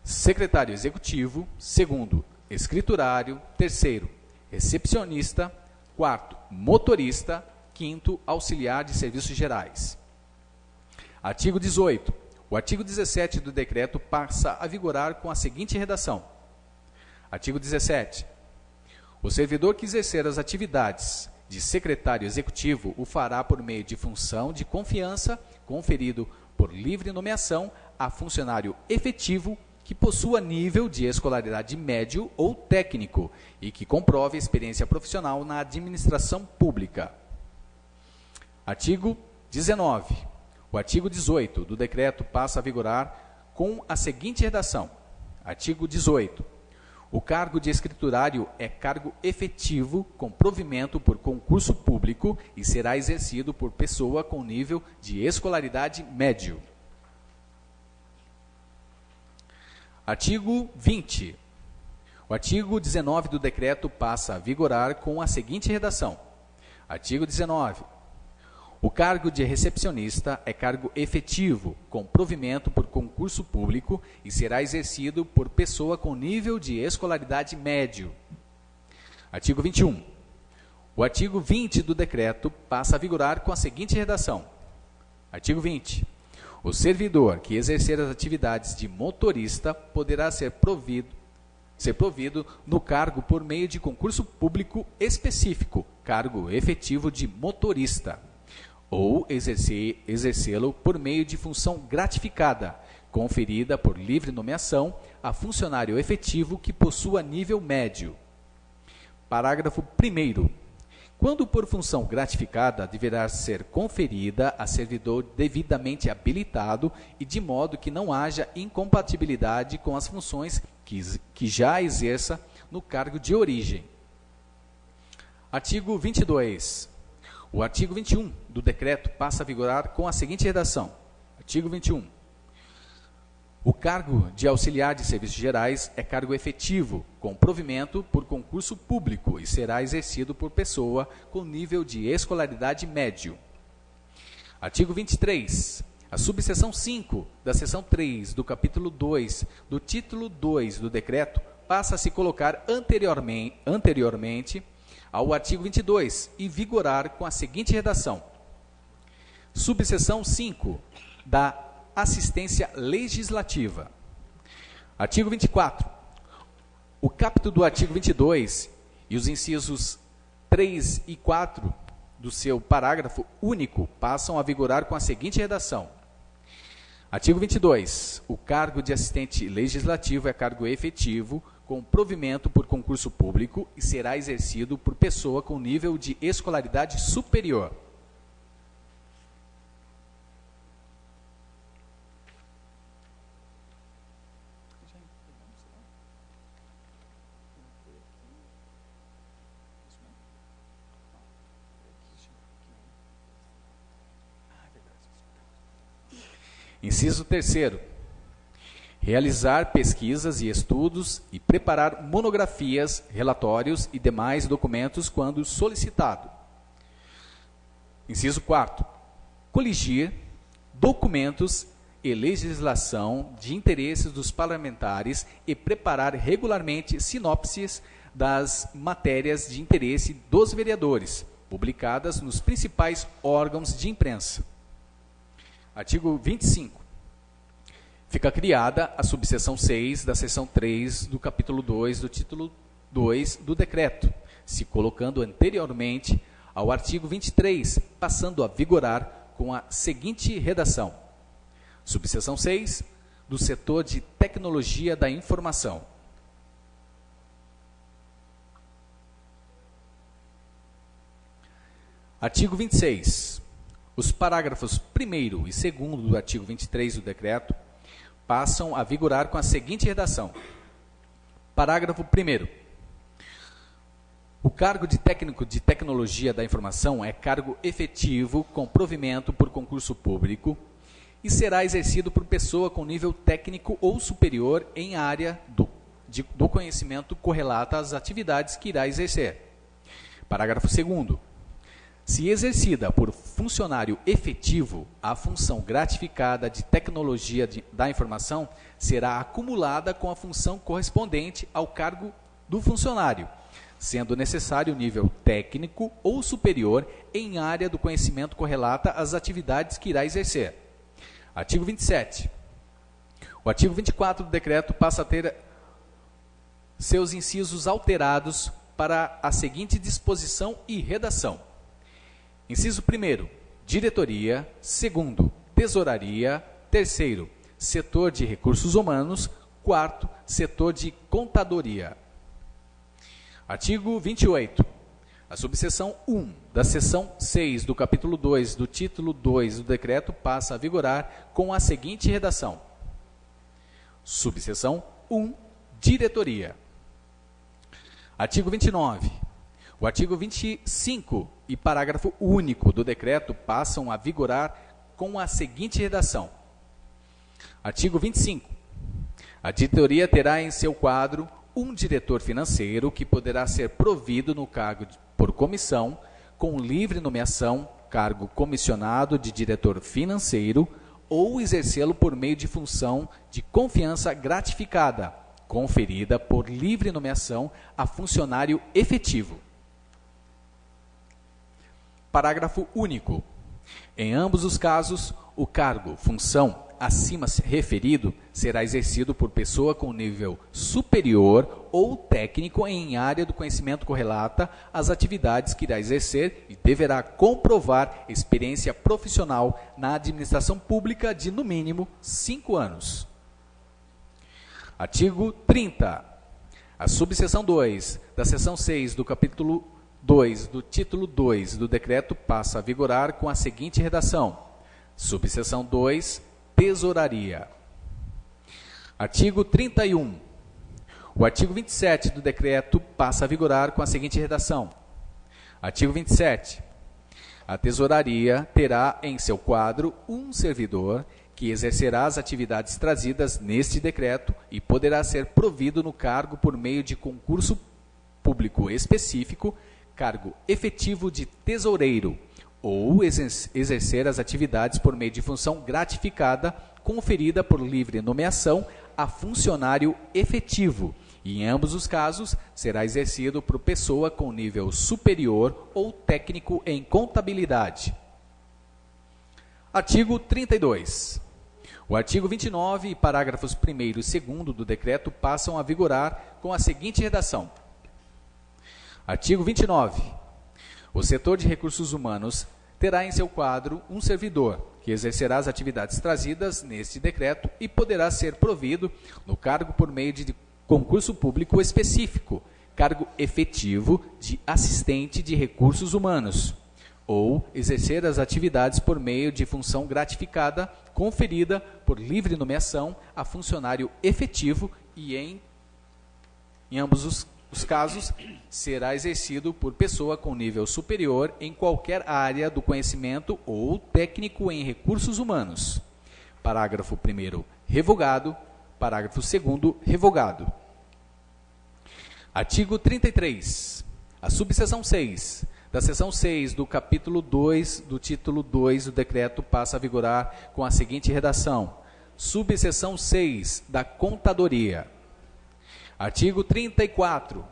secretário executivo. 2º, escriturário. 3º, recepcionista. 4º, motorista. 5º, auxiliar de serviços gerais. Artigo 18. O artigo 17 do decreto passa a vigorar com a seguinte redação. Artigo 17. O servidor que exercer as atividades de secretário executivo o fará por meio de função de confiança conferido por livre nomeação a funcionário efetivo que possua nível de escolaridade médio ou técnico e que comprove experiência profissional na administração pública. Artigo 19. O artigo 18 do decreto passa a vigorar com a seguinte redação. Artigo 18. O cargo de escriturário é cargo efetivo com provimento por concurso público e será exercido por pessoa com nível de escolaridade médio. Artigo 20. O artigo 19 do decreto passa a vigorar com a seguinte redação. Artigo 19. O cargo de recepcionista é cargo efetivo, com provimento por concurso público e será exercido por pessoa com nível de escolaridade médio. Artigo 21. O artigo 20 do decreto passa a vigorar com a seguinte redação. Artigo 20. O servidor que exercer as atividades de motorista poderá ser provido no cargo por meio de concurso público específico, cargo efetivo de motorista, ou exercê-lo por meio de função gratificada, conferida por livre nomeação a funcionário efetivo que possua nível médio. Parágrafo 1º. Quando por função gratificada, deverá ser conferida a servidor devidamente habilitado e de modo que não haja incompatibilidade com as funções que já exerça no cargo de origem. Artigo 22. O artigo 21 do decreto passa a vigorar com a seguinte redação. Artigo 21. O cargo de auxiliar de serviços gerais é cargo efetivo, com provimento por concurso público e será exercido por pessoa com nível de escolaridade médio. Artigo 23. A subseção 5 da seção 3 do capítulo 2 do título 2 do decreto passa a se colocar anteriormente ao artigo 22 e vigorar com a seguinte redação. Subseção 5 da assistência legislativa. Artigo 24. O caput do artigo 22 e os incisos 3 e 4 do seu parágrafo único passam a vigorar com a seguinte redação. Artigo 22. O cargo de assistente legislativo é cargo efetivo com provimento por concurso público e será exercido por pessoa com nível de escolaridade superior. Inciso 3º. Realizar pesquisas e estudos e preparar monografias, relatórios e demais documentos quando solicitado. Inciso 4º. Coligir documentos e legislação de interesses dos parlamentares e preparar regularmente sinopses das matérias de interesse dos vereadores, publicadas nos principais órgãos de imprensa. Artigo 25. Fica criada a subseção 6 da seção 3 do capítulo 2 do título 2 do decreto, se colocando anteriormente ao artigo 23, passando a vigorar com a seguinte redação. Subseção 6 do setor de tecnologia da informação. Artigo 26. Os parágrafos 1º e 2º do artigo 23 do decreto passam a vigorar com a seguinte redação. Parágrafo 1º. O cargo de técnico de tecnologia da informação é cargo efetivo com provimento por concurso público e será exercido por pessoa com nível técnico ou superior em área do conhecimento correlata às atividades que irá exercer. Parágrafo 2º. Se exercida por funcionário efetivo, a função gratificada de tecnologia da informação será acumulada com a função correspondente ao cargo do funcionário, sendo necessário nível técnico ou superior em área do conhecimento correlata às atividades que irá exercer. Artigo 27. O artigo 24 do decreto passa a ter seus incisos alterados para a seguinte disposição e redação. Inciso 1º, diretoria. 2º, tesouraria. 3º, setor de recursos humanos. Quarto, setor de contadoria. Artigo 28. A subseção 1 da seção 6 do capítulo 2 do título 2 do decreto passa a vigorar com a seguinte redação. Subseção 1, diretoria. Artigo 29. O artigo 25 e parágrafo único do decreto passam a vigorar com a seguinte redação. Artigo 25. A diretoria terá em seu quadro um diretor financeiro que poderá ser provido no cargo por comissão, com livre nomeação, cargo comissionado de diretor financeiro, ou exercê-lo por meio de função de confiança gratificada, conferida por livre nomeação a funcionário efetivo. Parágrafo único. Em ambos os casos, o cargo, função, acima referido, será exercido por pessoa com nível superior ou técnico em área do conhecimento correlata às atividades que irá exercer e deverá comprovar experiência profissional na administração pública de, no mínimo, 5 anos. Artigo 30. A subseção 2 da seção 6 do capítulo 2 do título 2 do decreto passa a vigorar com a seguinte redação. Subseção 2, tesouraria. Artigo 31. O artigo 27 do decreto passa a vigorar com a seguinte redação. Artigo 27. A tesouraria terá em seu quadro um servidor que exercerá as atividades trazidas neste decreto e poderá ser provido no cargo por meio de concurso público específico, cargo efetivo de tesoureiro, ou exercer as atividades por meio de função gratificada, conferida por livre nomeação a funcionário efetivo, e em ambos os casos será exercido por pessoa com nível superior ou técnico em contabilidade. Artigo 32. O artigo 29 e parágrafos 1º e 2º do decreto passam a vigorar com a seguinte redação. Artigo 29. O setor de recursos humanos terá em seu quadro um servidor que exercerá as atividades trazidas neste decreto e poderá ser provido no cargo por meio de concurso público específico, cargo efetivo de assistente de recursos humanos, ou exercer as atividades por meio de função gratificada conferida por livre nomeação a funcionário efetivo e em ambos os casos será exercido por pessoa com nível superior em qualquer área do conhecimento ou técnico em recursos humanos. Parágrafo 1º, revogado. Parágrafo 2º, revogado. Artigo 33. A subseção 6 da seção 6 do capítulo 2 do título 2 do decreto passa a vigorar com a seguinte redação. Subseção 6 da contadoria. Artigo 34.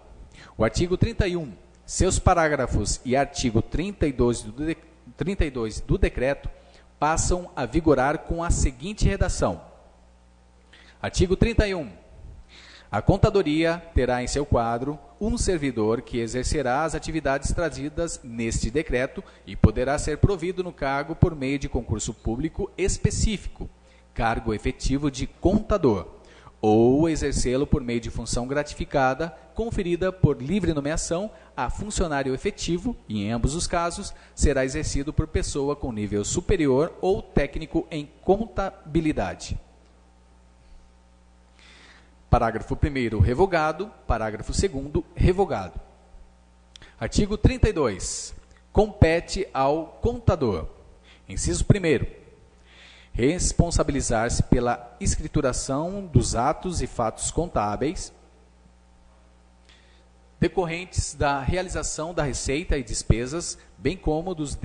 O artigo 31, seus parágrafos e artigo 32 do decreto passam a vigorar com a seguinte redação. Artigo 31. A contadoria terá em seu quadro um servidor que exercerá as atividades trazidas neste decreto e poderá ser provido no cargo por meio de concurso público específico, cargo efetivo de contador, ou exercê-lo por meio de função gratificada, conferida por livre nomeação a funcionário efetivo, e em ambos os casos será exercido por pessoa com nível superior ou técnico em contabilidade. Parágrafo 1º, revogado. Parágrafo 2º, revogado. Artigo 32. Compete ao contador. Inciso 1º. Responsabilizar-se pela escrituração dos atos e fatos contábeis decorrentes da realização da receita e despesas, bem como dos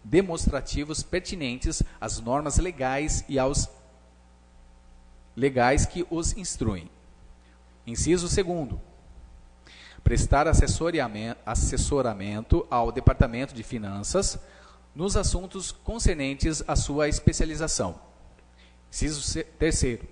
demonstrativos pertinentes às normas legais e aos legais que os instruem. Inciso 2º. Prestar assessoramento ao Departamento de Finanças nos assuntos concernentes à sua especialização. Inciso 3º.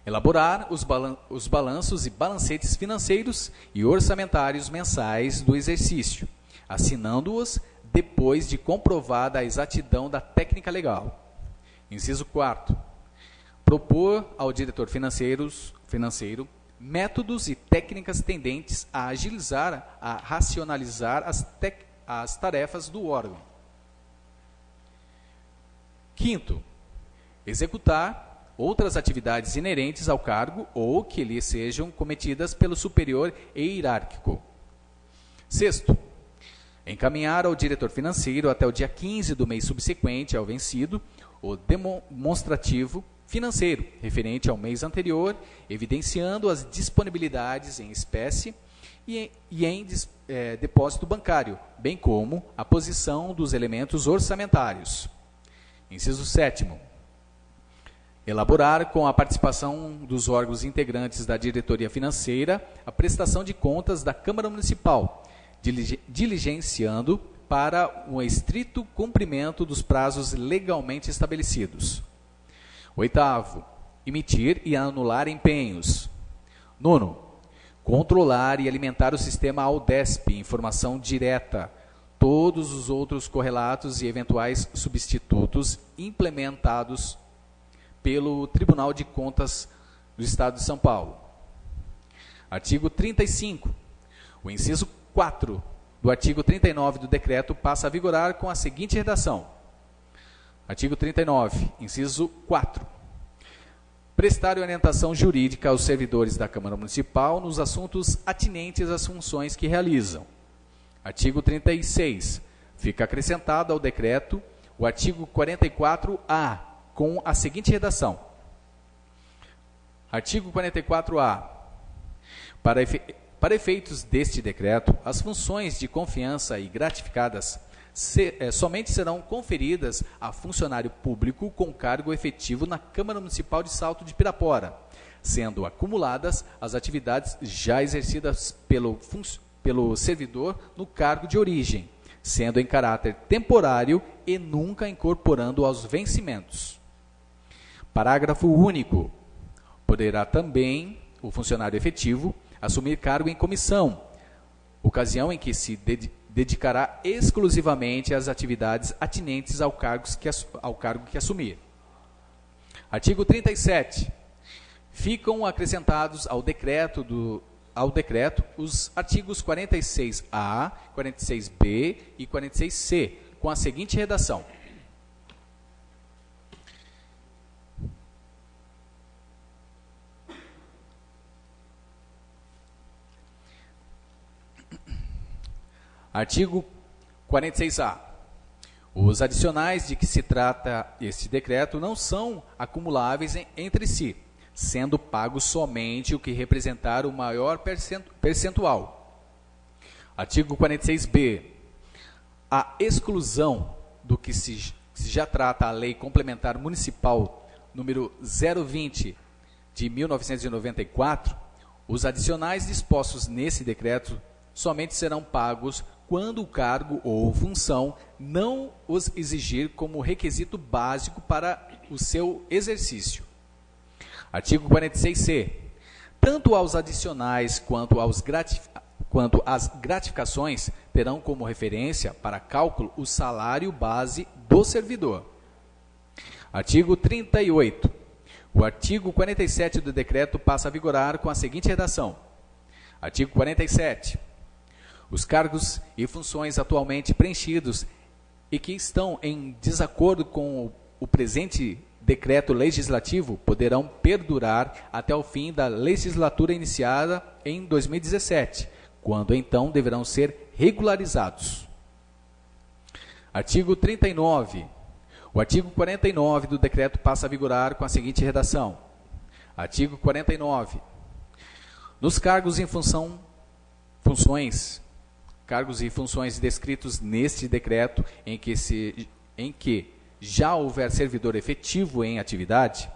Elaborar os balanços e balancetes financeiros e orçamentários mensais do exercício, assinando-os depois de comprovada a exatidão da técnica legal. Inciso 4º. propor ao diretor financeiro métodos e técnicas tendentes a agilizar, a racionalizar as tarefas do órgão. Quinto, executar outras atividades inerentes ao cargo ou que lhe sejam cometidas pelo superior e hierárquico. Sexto, encaminhar ao diretor financeiro até o dia 15 do mês subsequente ao vencido o demonstrativo financeiro referente ao mês anterior, evidenciando as disponibilidades em espécie e em depósito bancário, bem como a posição dos elementos orçamentários. Inciso 7º. Elaborar, com a participação dos órgãos integrantes da diretoria financeira, a prestação de contas da Câmara Municipal, diligenciando para um estrito cumprimento dos prazos legalmente estabelecidos. 8º, emitir e anular empenhos. 9º, controlar e alimentar o sistema Aldesp, informação direta, todos os outros correlatos e eventuais substitutos implementados pelo Tribunal de Contas do Estado de São Paulo. Artigo 35. O inciso 4 do artigo 39 do decreto passa a vigorar com a seguinte redação. Artigo 39, inciso 4. Prestar orientação jurídica aos servidores da Câmara Municipal nos assuntos atinentes às funções que realizam. Artigo 36. Fica acrescentado ao decreto o artigo 44-A, com a seguinte redação. Artigo 44-A. Para efeitos deste decreto, as funções de confiança e gratificadas somente serão conferidas a funcionário público com cargo efetivo na Câmara Municipal de Salto de Pirapora, sendo acumuladas as atividades já exercidas pelo servidor no cargo de origem, sendo em caráter temporário e nunca incorporando aos vencimentos. Parágrafo único. Poderá também o funcionário efetivo assumir cargo em comissão, ocasião em que se dedicará exclusivamente às atividades atinentes ao cargo que assumir. Artigo 37. Ficam acrescentados ao decreto os artigos 46A, 46B e 46C, com a seguinte redação. Artigo 46A. Os adicionais de que se trata este decreto não são acumuláveis entre si, sendo pago somente o que representar o maior percentual. Artigo 46B. A exclusão do que se já trata a Lei Complementar Municipal número 020 de 1994, os adicionais dispostos nesse decreto somente serão pagos quando o cargo ou função não os exigir como requisito básico para o seu exercício. Artigo 46C. Tanto aos adicionais quanto às gratificações terão como referência para cálculo o salário base do servidor. Artigo 38. O artigo 47 do decreto passa a vigorar com a seguinte redação. Artigo 47. Os cargos e funções atualmente preenchidos e que estão em desacordo com o presente decreto legislativo poderão perdurar até o fim da legislatura iniciada em 2017, quando então deverão ser regularizados. Artigo 39. O artigo 49 do decreto passa a vigorar com a seguinte redação. Artigo 49. Nos cargos e funções descritos neste decreto em que já houver servidor efetivo em atividade,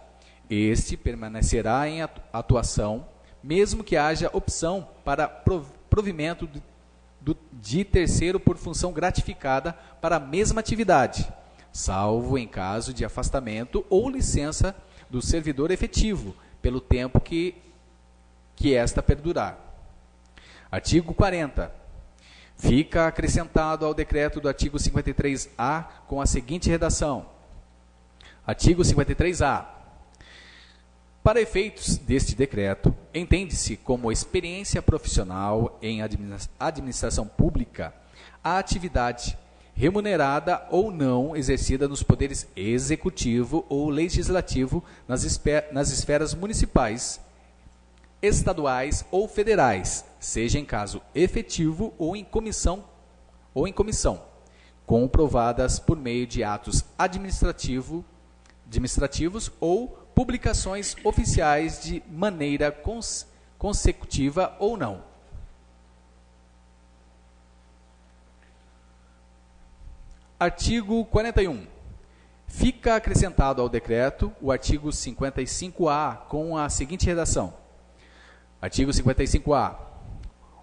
este permanecerá em atuação, mesmo que haja opção para provimento de terceiro por função gratificada para a mesma atividade, salvo em caso de afastamento ou licença do servidor efetivo, pelo tempo que esta perdurar. Artigo 40. Fica acrescentado ao decreto do artigo 53A com a seguinte redação. Artigo 53A. Para efeitos deste decreto, entende-se como experiência profissional em administração pública a atividade remunerada ou não exercida nos poderes executivo ou legislativo nas esferas municipais, estaduais ou federais, seja em caso efetivo ou em comissão, comprovadas por meio de atos administrativos ou publicações oficiais de maneira consecutiva ou não. Artigo 41. Fica acrescentado ao decreto o artigo 55-A com a seguinte redação. Artigo 55-A.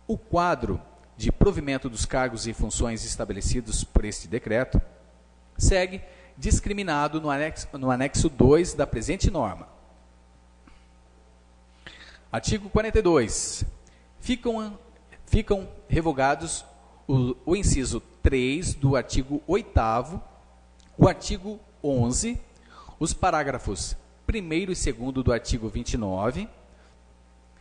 O quadro de provimento dos cargos e funções estabelecidos por este decreto segue discriminado no anexo 2 da presente norma. Artigo 42. Ficam revogados o inciso 3 do artigo 8º, o artigo 11, os parágrafos 1º e 2º do artigo 29,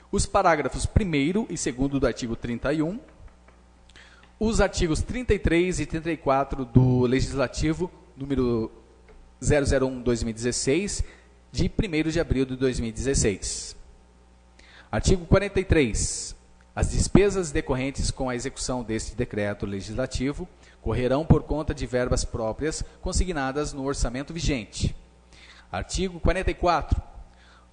os parágrafos 1º e 2º do artigo 31, os artigos 33 e 34 do Legislativo número 001/2016, de 1º de abril de 2016. Artigo 43. As despesas decorrentes com a execução deste decreto legislativo correrão por conta de verbas próprias consignadas no orçamento vigente. Artigo 44.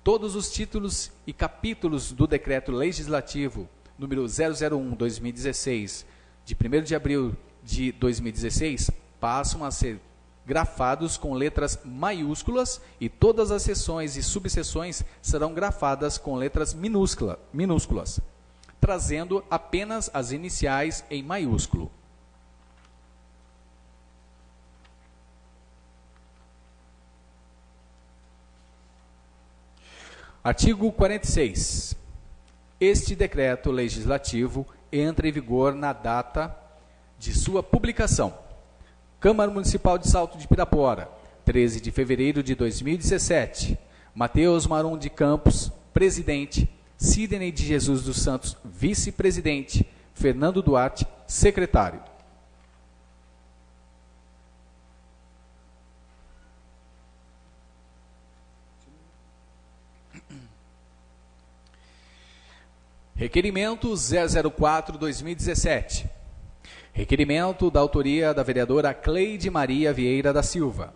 Todos os títulos e capítulos do decreto legislativo número 001/2016, de 1º de abril de 2016, passam a ser grafados com letras maiúsculas e todas as seções e subseções serão grafadas com letras minúsculas, trazendo apenas as iniciais em maiúsculo. Artigo 46. Este decreto legislativo entra em vigor na data de sua publicação. Câmara Municipal de Salto de Pirapora, 13 de fevereiro de 2017. Mateus Marum de Campos, presidente. Sidney de Jesus dos Santos, vice-presidente. Fernando Duarte, secretário. Requerimento 004/2017. Requerimento da autoria da vereadora Cleide Maria Vieira da Silva.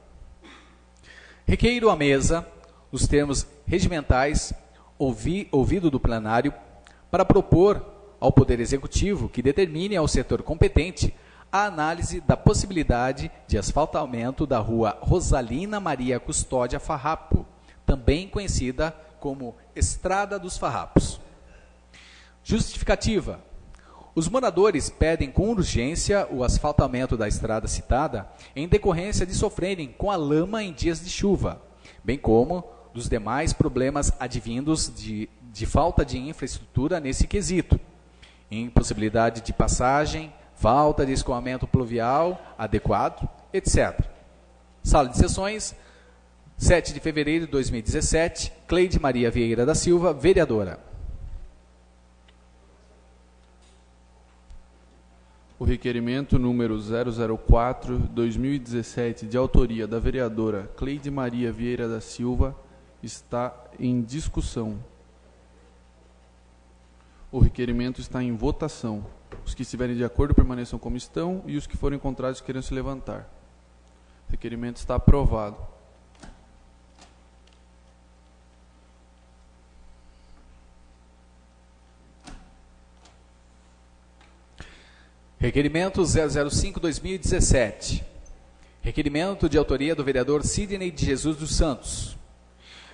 Requeiro à mesa, os termos regimentais, ouvido do plenário, para propor ao Poder Executivo que determine ao setor competente a análise da possibilidade de asfaltamento da rua Rosalina Maria Custódia Farrapo, também conhecida como Estrada dos Farrapos. Justificativa. Os moradores pedem com urgência o asfaltamento da estrada citada em decorrência de sofrerem com a lama em dias de chuva, bem como dos demais problemas advindos de falta de infraestrutura nesse quesito, impossibilidade de passagem, falta de escoamento pluvial adequado, etc. Sala de sessões, 7 de fevereiro de 2017, Cleide Maria Vieira da Silva, vereadora. O requerimento número 004/2017, de autoria da vereadora Cleide Maria Vieira da Silva, está em discussão. O requerimento está em votação. Os que estiverem de acordo permaneçam como estão e os que forem contrários queiram se levantar. O requerimento está aprovado. Requerimento 005/2017. Requerimento de autoria do vereador Sidney de Jesus dos Santos.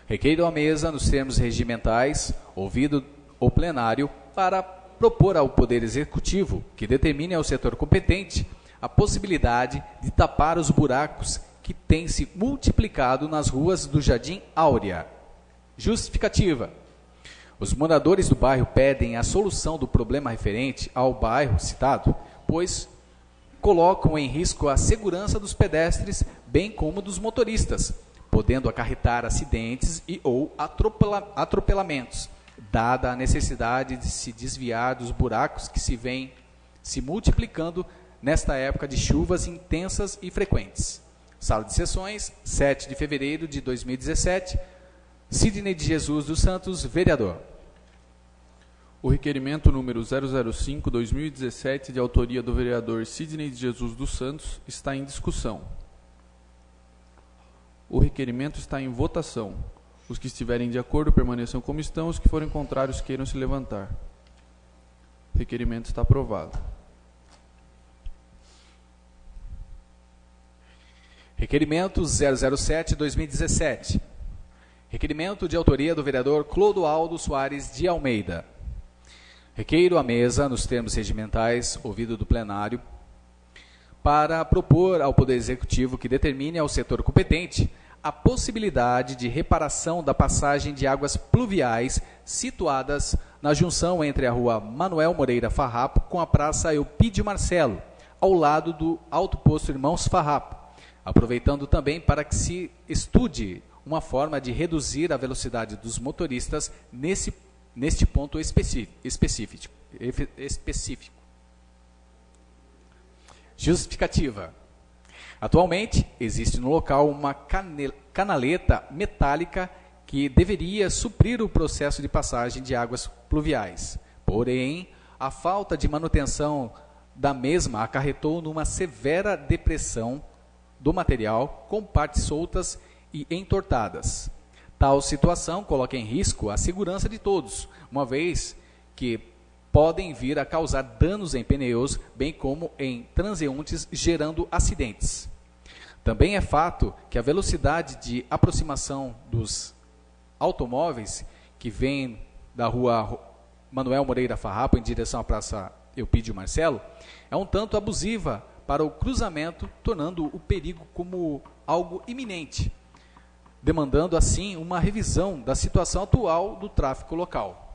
Requeiro à mesa, nos termos regimentais, ouvido o plenário, para propor ao Poder Executivo que determine ao setor competente a possibilidade de tapar os buracos que têm se multiplicado nas ruas do Jardim Áurea. Justificativa. Os moradores do bairro pedem a solução do problema referente ao bairro citado, pois colocam em risco a segurança dos pedestres, bem como dos motoristas, podendo acarretar acidentes e ou atropelamentos, dada a necessidade de se desviar dos buracos que se vêm se multiplicando nesta época de chuvas intensas e frequentes. Sala de sessões, 7 de fevereiro de 2017, Sidney de Jesus dos Santos, vereador. O requerimento número 005/2017, de autoria do vereador Sidney de Jesus dos Santos, está em discussão. O requerimento está em votação. Os que estiverem de acordo permaneçam como estão, os que forem contrários queiram se levantar. O requerimento está aprovado. Requerimento 007/2017. Requerimento de autoria do vereador Clodoaldo Soares de Almeida. Requeiro à mesa, nos termos regimentais, ouvido do plenário, para propor ao Poder Executivo que determine ao setor competente a possibilidade de reparação da passagem de águas pluviais situadas na junção entre a rua Manuel Moreira Farrapo com a praça Eupídio Marcelo, ao lado do Alto Posto Irmãos Farrapo, aproveitando também para que se estude uma forma de reduzir a velocidade dos motoristas neste ponto específico. Justificativa. Atualmente, existe no local uma canaleta metálica que deveria suprir o processo de passagem de águas pluviais. Porém, a falta de manutenção da mesma acarretou numa severa depressão do material, com partes soltas e entortadas. Tal situação coloca em risco a segurança de todos, uma vez que podem vir a causar danos em pneus, bem como em transeuntes, gerando acidentes. Também é fato que a velocidade de aproximação dos automóveis que vêm da rua Manuel Moreira Farrapo em direção à praça Eupídio Marcelo é um tanto abusiva para o cruzamento, tornando o perigo como algo iminente, demandando assim uma revisão da situação atual do tráfego local.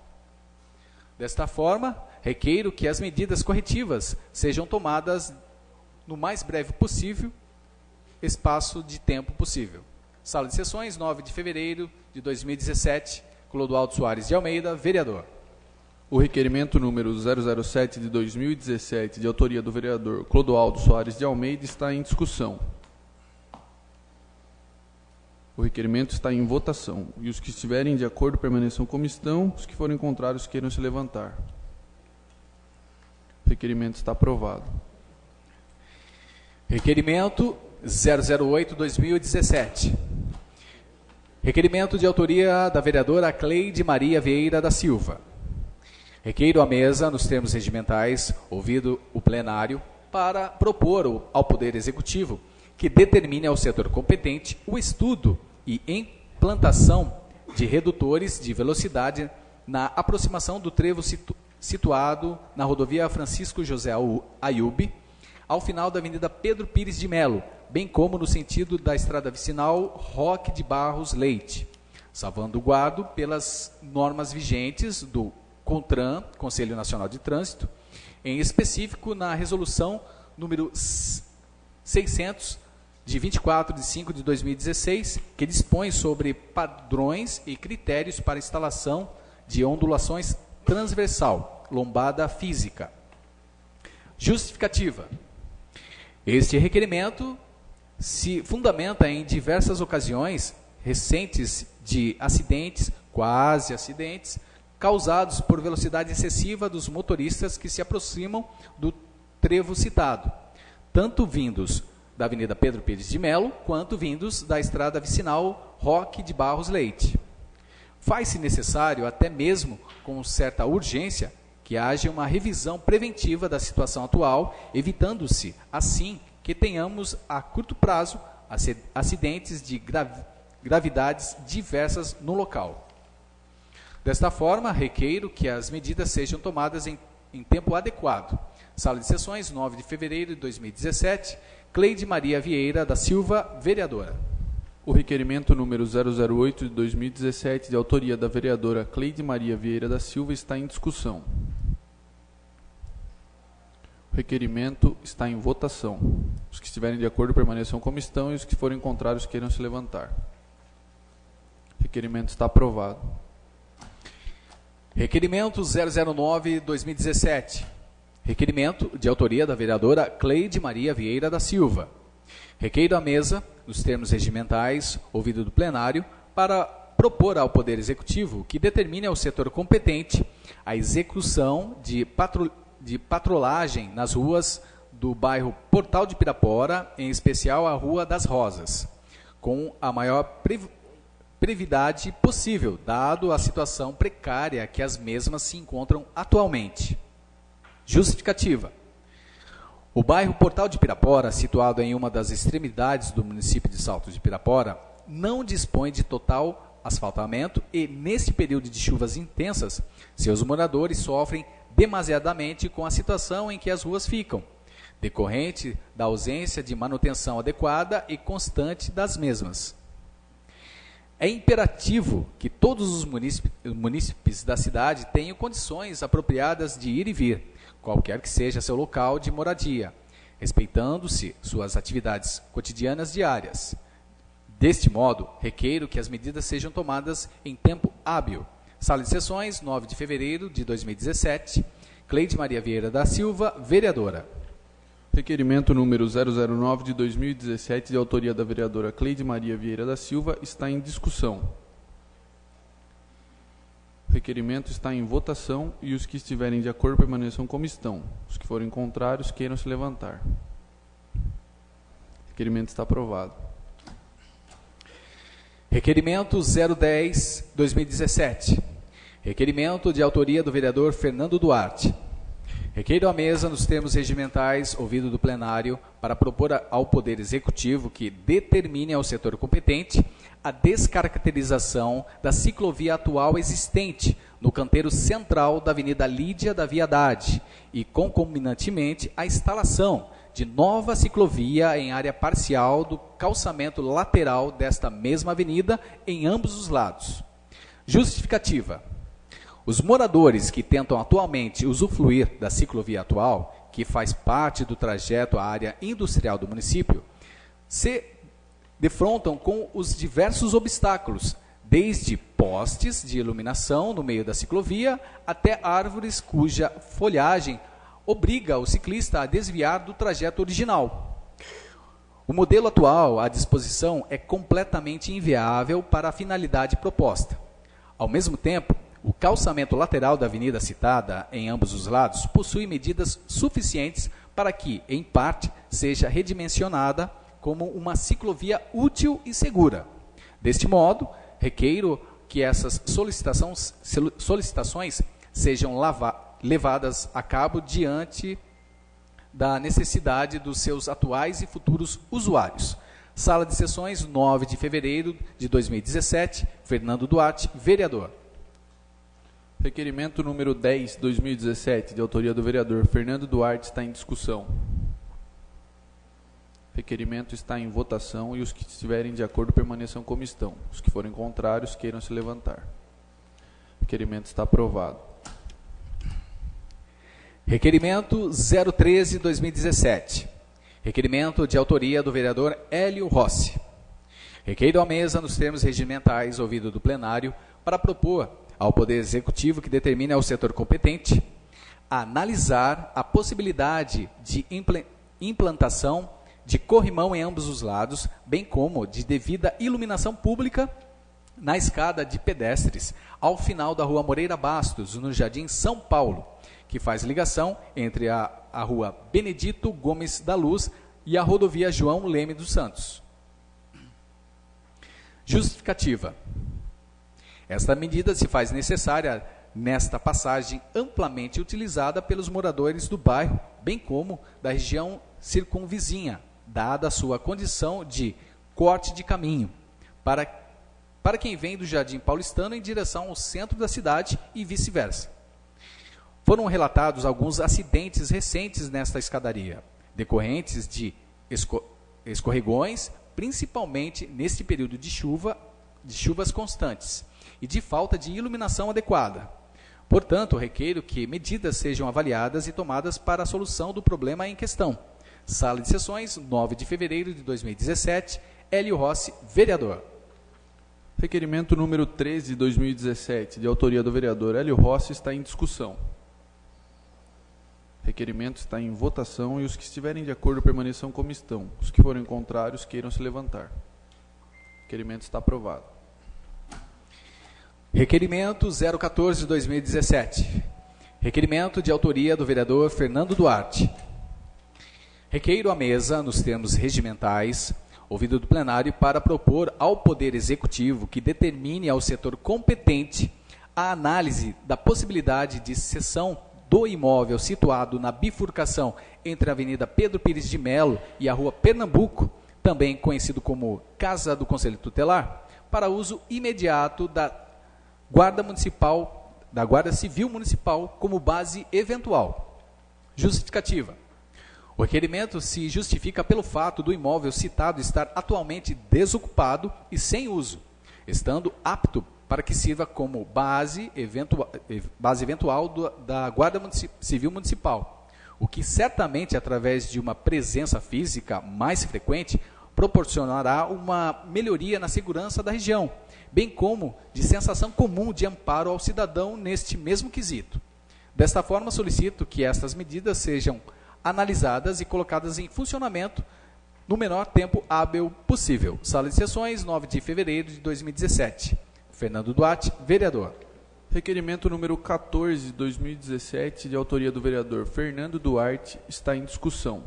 Desta forma, requeiro que as medidas corretivas sejam tomadas no mais breve possível, espaço de tempo possível. Sala de sessões, 9 de fevereiro de 2017, Clodoaldo Soares de Almeida, vereador. O requerimento número 007 de 2017, de autoria do vereador Clodoaldo Soares de Almeida, está em discussão. O requerimento está em votação. E os que estiverem de acordo permaneçam como estão, os que forem contrários queiram se levantar. O requerimento está aprovado. Requerimento 008/2017. Requerimento de autoria da vereadora Cleide Maria Vieira da Silva. Requeiro à mesa, nos termos regimentais, ouvido o plenário, para propor ao Poder Executivo que determine ao setor competente o estudo e implantação de redutores de velocidade na aproximação do trevo situado na rodovia Francisco José Ayub, ao final da Avenida Pedro Pires de Melo, bem como no sentido da estrada vicinal Roque de Barros Leite, salvaguardo pelas normas vigentes do CONTRAN, Conselho Nacional de Trânsito, em específico na resolução número 600, de 24 de 5 de 2016, que dispõe sobre padrões e critérios para instalação de ondulações transversal, lombada física. Justificativa. Este requerimento se fundamenta em diversas ocasiões recentes de acidentes, quase acidentes, causados por velocidade excessiva dos motoristas que se aproximam do trevo citado, tanto vindos da Avenida Pedro Pires de Melo, quanto vindos da estrada vicinal Roque de Barros Leite. Faz-se necessário, até mesmo com certa urgência, que haja uma revisão preventiva da situação atual, evitando-se, assim, que tenhamos a curto prazo acidentes de gravidades diversas no local. Desta forma, requeiro que as medidas sejam tomadas em tempo adequado. Sala de sessões, 9 de fevereiro de 2017, Cleide Maria Vieira da Silva, vereadora. O requerimento número 008 de 2017, de autoria da vereadora Cleide Maria Vieira da Silva, está em discussão. O requerimento está em votação. Os que estiverem de acordo permaneçam como estão e os que forem contrários queiram se levantar. Requerimento está aprovado. Requerimento 009/2017. Requerimento de autoria da vereadora Cleide Maria Vieira da Silva. Requeiro à mesa, nos termos regimentais, ouvido do plenário, para propor ao Poder Executivo que determine ao setor competente a execução de patrulhagem nas ruas do bairro Portal de Pirapora, em especial a Rua das Rosas, com a maior brevidade possível, dado a situação precária que as mesmas se encontram atualmente. Justificativa. O bairro Portal de Pirapora, situado em uma das extremidades do município de Salto de Pirapora, não dispõe de total asfaltamento e, neste período de chuvas intensas, seus moradores sofrem demasiadamente com a situação em que as ruas ficam, decorrente da ausência de manutenção adequada e constante das mesmas. É imperativo que todos os munícipes da cidade tenham condições apropriadas de ir e vir, qualquer que seja seu local de moradia, respeitando-se suas atividades cotidianas diárias. Deste modo, requeiro que as medidas sejam tomadas em tempo hábil. Sala de Sessões, 9 de fevereiro de 2017. Cleide Maria Vieira da Silva, vereadora. Requerimento número 009 de 2017, de autoria da vereadora Cleide Maria Vieira da Silva, está em discussão. O requerimento está em votação e os que estiverem de acordo permaneçam como estão. Os que forem contrários queiram se levantar. O requerimento está aprovado. Requerimento 010/2017. Requerimento de autoria do vereador Fernando Duarte. Requeiro à mesa, nos termos regimentais, ouvido do plenário, para propor ao Poder Executivo que determine ao setor competente a descaracterização da ciclovia atual existente no canteiro central da Avenida Lídia da Viadade e, concomitantemente, a instalação de nova ciclovia em área parcial do calçamento lateral desta mesma avenida em ambos os lados. Justificativa. Os moradores que tentam atualmente usufruir da ciclovia atual, que faz parte do trajeto à área industrial do município, se defrontam com os diversos obstáculos, desde postes de iluminação no meio da ciclovia até árvores cuja folhagem obriga o ciclista a desviar do trajeto original. O modelo atual à disposição é completamente inviável para a finalidade proposta. Ao mesmo tempo, o calçamento lateral da avenida citada, em ambos os lados, possui medidas suficientes para que, em parte, seja redimensionada como uma ciclovia útil e segura. Deste modo, requeiro que essas solicitações sejam levadas a cabo diante da necessidade dos seus atuais e futuros usuários. Sala de Sessões, 9 de fevereiro de 2017, Fernando Duarte, vereador. Requerimento número 10/2017, de autoria do vereador Fernando Duarte, está em discussão. Requerimento está em votação e os que estiverem de acordo permaneçam como estão. Os que forem contrários queiram se levantar. Requerimento está aprovado. Requerimento 013/2017. Requerimento de autoria do vereador Hélio Rossi. Requeiro à mesa, nos termos regimentais, ouvido do plenário, para propor ao Poder Executivo que determine ao setor competente a analisar a possibilidade de implantação de corrimão em ambos os lados, bem como de devida iluminação pública na escada de pedestres, ao final da Rua Moreira Bastos, no Jardim São Paulo, que faz ligação entre a Rua Benedito Gomes da Luz e a Rodovia João Leme dos Santos. Justificativa. Esta medida se faz necessária nesta passagem amplamente utilizada pelos moradores do bairro, bem como da região circunvizinha, dada a sua condição de corte de caminho, para quem vem do Jardim Paulistano em direção ao centro da cidade e vice-versa. Foram relatados alguns acidentes recentes nesta escadaria, decorrentes de escorregões, principalmente neste período de chuvas constantes, e de falta de iluminação adequada. Portanto, requeiro que medidas sejam avaliadas e tomadas para a solução do problema em questão. Sala de Sessões, 9 de fevereiro de 2017, Hélio Rossi, vereador. Requerimento número 13 de 2017, de autoria do vereador Hélio Rossi, está em discussão. Requerimento está em votação e os que estiverem de acordo permaneçam como estão. Os que forem contrários queiram se levantar. Requerimento está aprovado. Requerimento 014 de 2017. Requerimento de autoria do vereador Fernando Duarte. Requeiro à mesa, nos termos regimentais, ouvido do plenário, para propor ao Poder Executivo que determine ao setor competente a análise da possibilidade de cessão do imóvel situado na bifurcação entre a Avenida Pedro Pires de Melo e a Rua Pernambuco, também conhecido como Casa do Conselho Tutelar, para uso imediato da Guarda Civil Municipal como base eventual. Justificativa. O requerimento se justifica pelo fato do imóvel citado estar atualmente desocupado e sem uso, estando apto para que sirva como base eventual da Guarda Civil Municipal, o que certamente, através de uma presença física mais frequente, proporcionará uma melhoria na segurança da região, bem como de sensação comum de amparo ao cidadão neste mesmo quesito. Desta forma, solicito que estas medidas sejam analisadas e colocadas em funcionamento no menor tempo hábil possível. Sala de Sessões, 9 de fevereiro de 2017. Fernando Duarte, vereador. Requerimento número 14 de 2017, de autoria do vereador Fernando Duarte, está em discussão.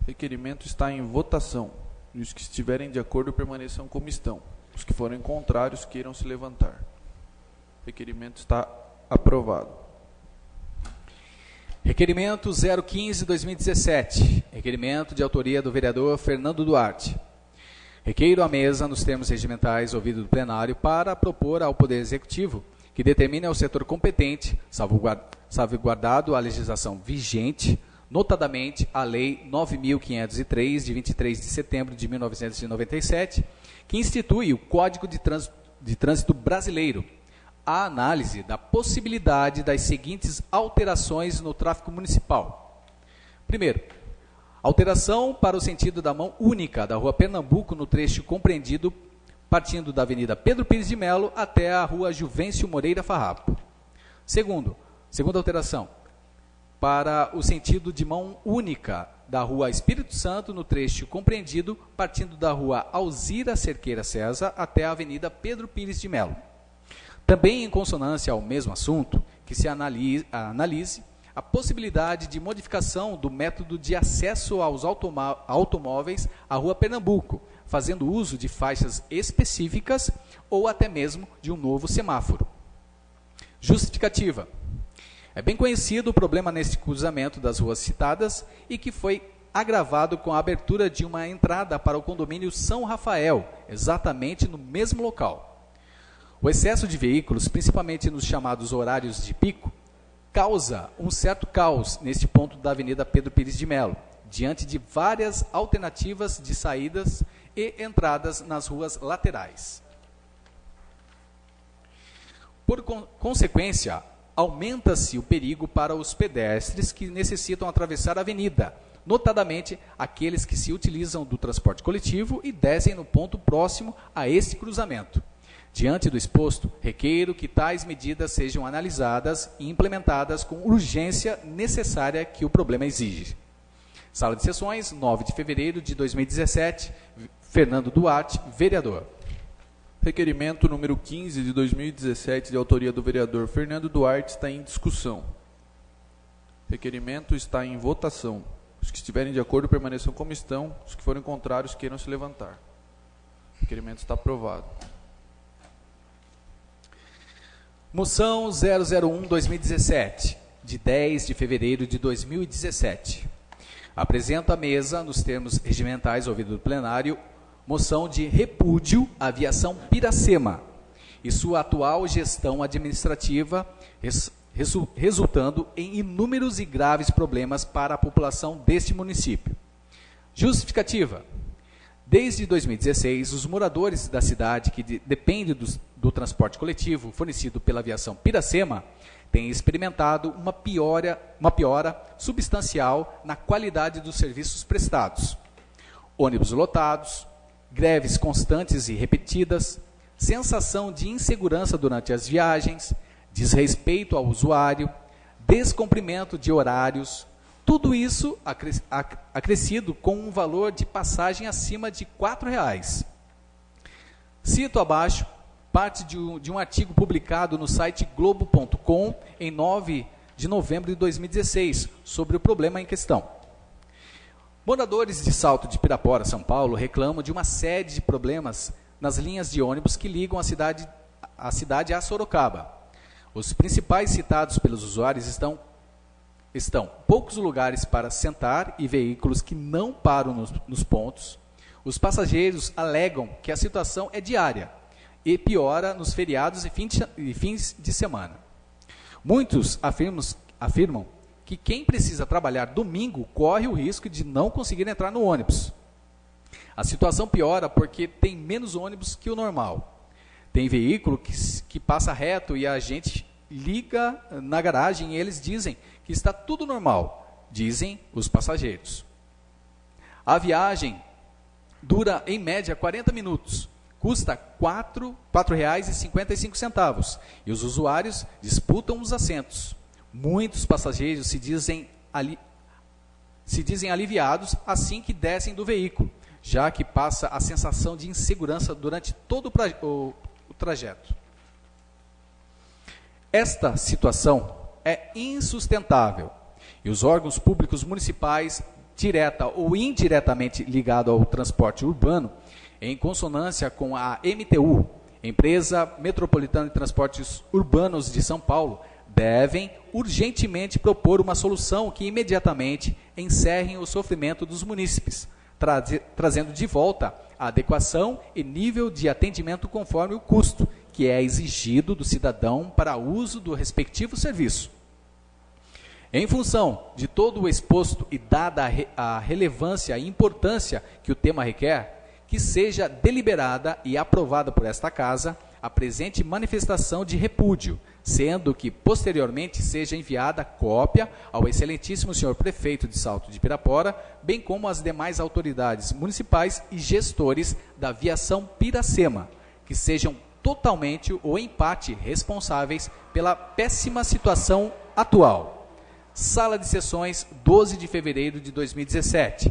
Requerimento está em votação. E os que estiverem de acordo permaneçam como estão. Os que forem contrários queiram se levantar. Requerimento está aprovado. Requerimento 015/2017. Requerimento de autoria do vereador Fernando Duarte. Requeiro à mesa, nos termos regimentais ouvido do plenário, para propor ao Poder Executivo que determine ao setor competente, salvaguardado a legislação vigente, notadamente a Lei 9.503, de 23 de setembro de 1997, que institui o Código de Trânsito Brasileiro, a análise da possibilidade das seguintes alterações no tráfego municipal. Primeiro, alteração para o sentido da mão única da Rua Pernambuco no trecho compreendido partindo da Avenida Pedro Pires de Melo até a Rua Juvencio Moreira Farrapo. Segunda alteração, para o sentido de mão única da Rua Espírito Santo no trecho compreendido partindo da Rua Alzira Cerqueira César até a Avenida Pedro Pires de Melo. Também em consonância ao mesmo assunto, que se analise a possibilidade de modificação do método de acesso aos automóveis à Rua Pernambuco, fazendo uso de faixas específicas ou até mesmo de um novo semáforo. Justificativa. É bem conhecido o problema neste cruzamento das ruas citadas e que foi agravado com a abertura de uma entrada para o condomínio São Rafael, exatamente no mesmo local. O excesso de veículos, principalmente nos chamados horários de pico, causa um certo caos neste ponto da Avenida Pedro Pires de Melo, diante de várias alternativas de saídas e entradas nas ruas laterais. Por consequência, aumenta-se o perigo para os pedestres que necessitam atravessar a avenida, notadamente aqueles que se utilizam do transporte coletivo e descem no ponto próximo a este cruzamento. Diante do exposto, requeiro que tais medidas sejam analisadas e implementadas com urgência necessária que o problema exige. Sala de Sessões, 9 de fevereiro de 2017, Fernando Duarte, vereador. Requerimento número 15 de 2017, de autoria do vereador Fernando Duarte, está em discussão. Requerimento está em votação. Os que estiverem de acordo permaneçam como estão. Os que forem contrários queiram se levantar. Requerimento está aprovado. Moção 001/2017, de 10 de fevereiro de 2017. Apresento à mesa, nos termos regimentais ouvido do plenário, moção de repúdio à aviação Piracema e sua atual gestão administrativa, resultando em inúmeros e graves problemas para a população deste município. Justificativa. Desde 2016, os moradores da cidade que dependem do transporte coletivo fornecido pela aviação Piracema têm experimentado uma piora substancial na qualidade dos serviços prestados. Ônibus lotados, greves constantes e repetidas, sensação de insegurança durante as viagens, desrespeito ao usuário, descumprimento de horários, tudo isso acrescido com um valor de passagem acima de R$ 4,00. Cito abaixo parte de um artigo publicado no site globo.com em 9 de novembro de 2016 sobre o problema em questão. Moradores de Salto de Pirapora, São Paulo, reclamam de uma série de problemas nas linhas de ônibus que ligam a cidade a Sorocaba. Os principais citados pelos usuários estão poucos lugares para sentar e veículos que não param nos pontos. Os passageiros alegam que a situação é diária e piora nos feriados e fins de semana. Muitos afirmam que quem precisa trabalhar domingo corre o risco de não conseguir entrar no ônibus. A situação piora porque tem menos ônibus que o normal. Tem veículo que passa reto e a gente liga na garagem e eles dizem que está tudo normal, dizem os passageiros. A viagem dura em média 40 minutos, custa R$ 4,55 e os usuários disputam os assentos. Muitos passageiros se dizem aliviados assim que descem do veículo, já que passa a sensação de insegurança durante todo o trajeto. Esta situação é insustentável e os órgãos públicos municipais, direta ou indiretamente ligados ao transporte urbano, em consonância com a MTU, Empresa Metropolitana de Transportes Urbanos de São Paulo, devem urgentemente propor uma solução que imediatamente encerre o sofrimento dos munícipes, trazendo de volta a adequação e nível de atendimento conforme o custo que é exigido do cidadão para uso do respectivo serviço. Em função de todo o exposto e dada a relevância e importância que o tema requer, que seja deliberada e aprovada por esta Casa a presente manifestação de repúdio, sendo que posteriormente seja enviada cópia ao excelentíssimo senhor prefeito de Salto de Pirapora, bem como às demais autoridades municipais e gestores da Viação Piracema, que sejam totalmente ou em parte responsáveis pela péssima situação atual. Sala de Sessões, 12 de fevereiro de 2017.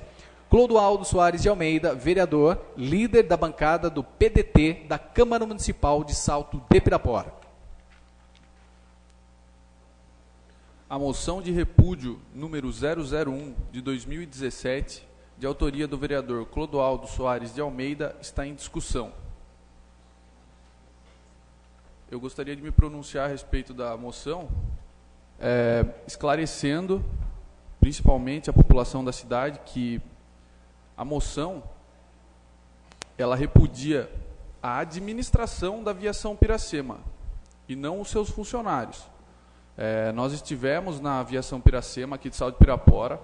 Clodoaldo Soares de Almeida, vereador, líder da bancada do PDT da Câmara Municipal de Salto de Pirapora. A moção de repúdio número 001 de 2017, de autoria do vereador Clodoaldo Soares de Almeida, está em discussão. Eu gostaria de me pronunciar a respeito da moção, esclarecendo, principalmente a população da cidade, que a moção, ela repudia a administração da Viação Piracema e não os seus funcionários. Nós estivemos na Aviação Piracema, aqui de Salto de Pirapora,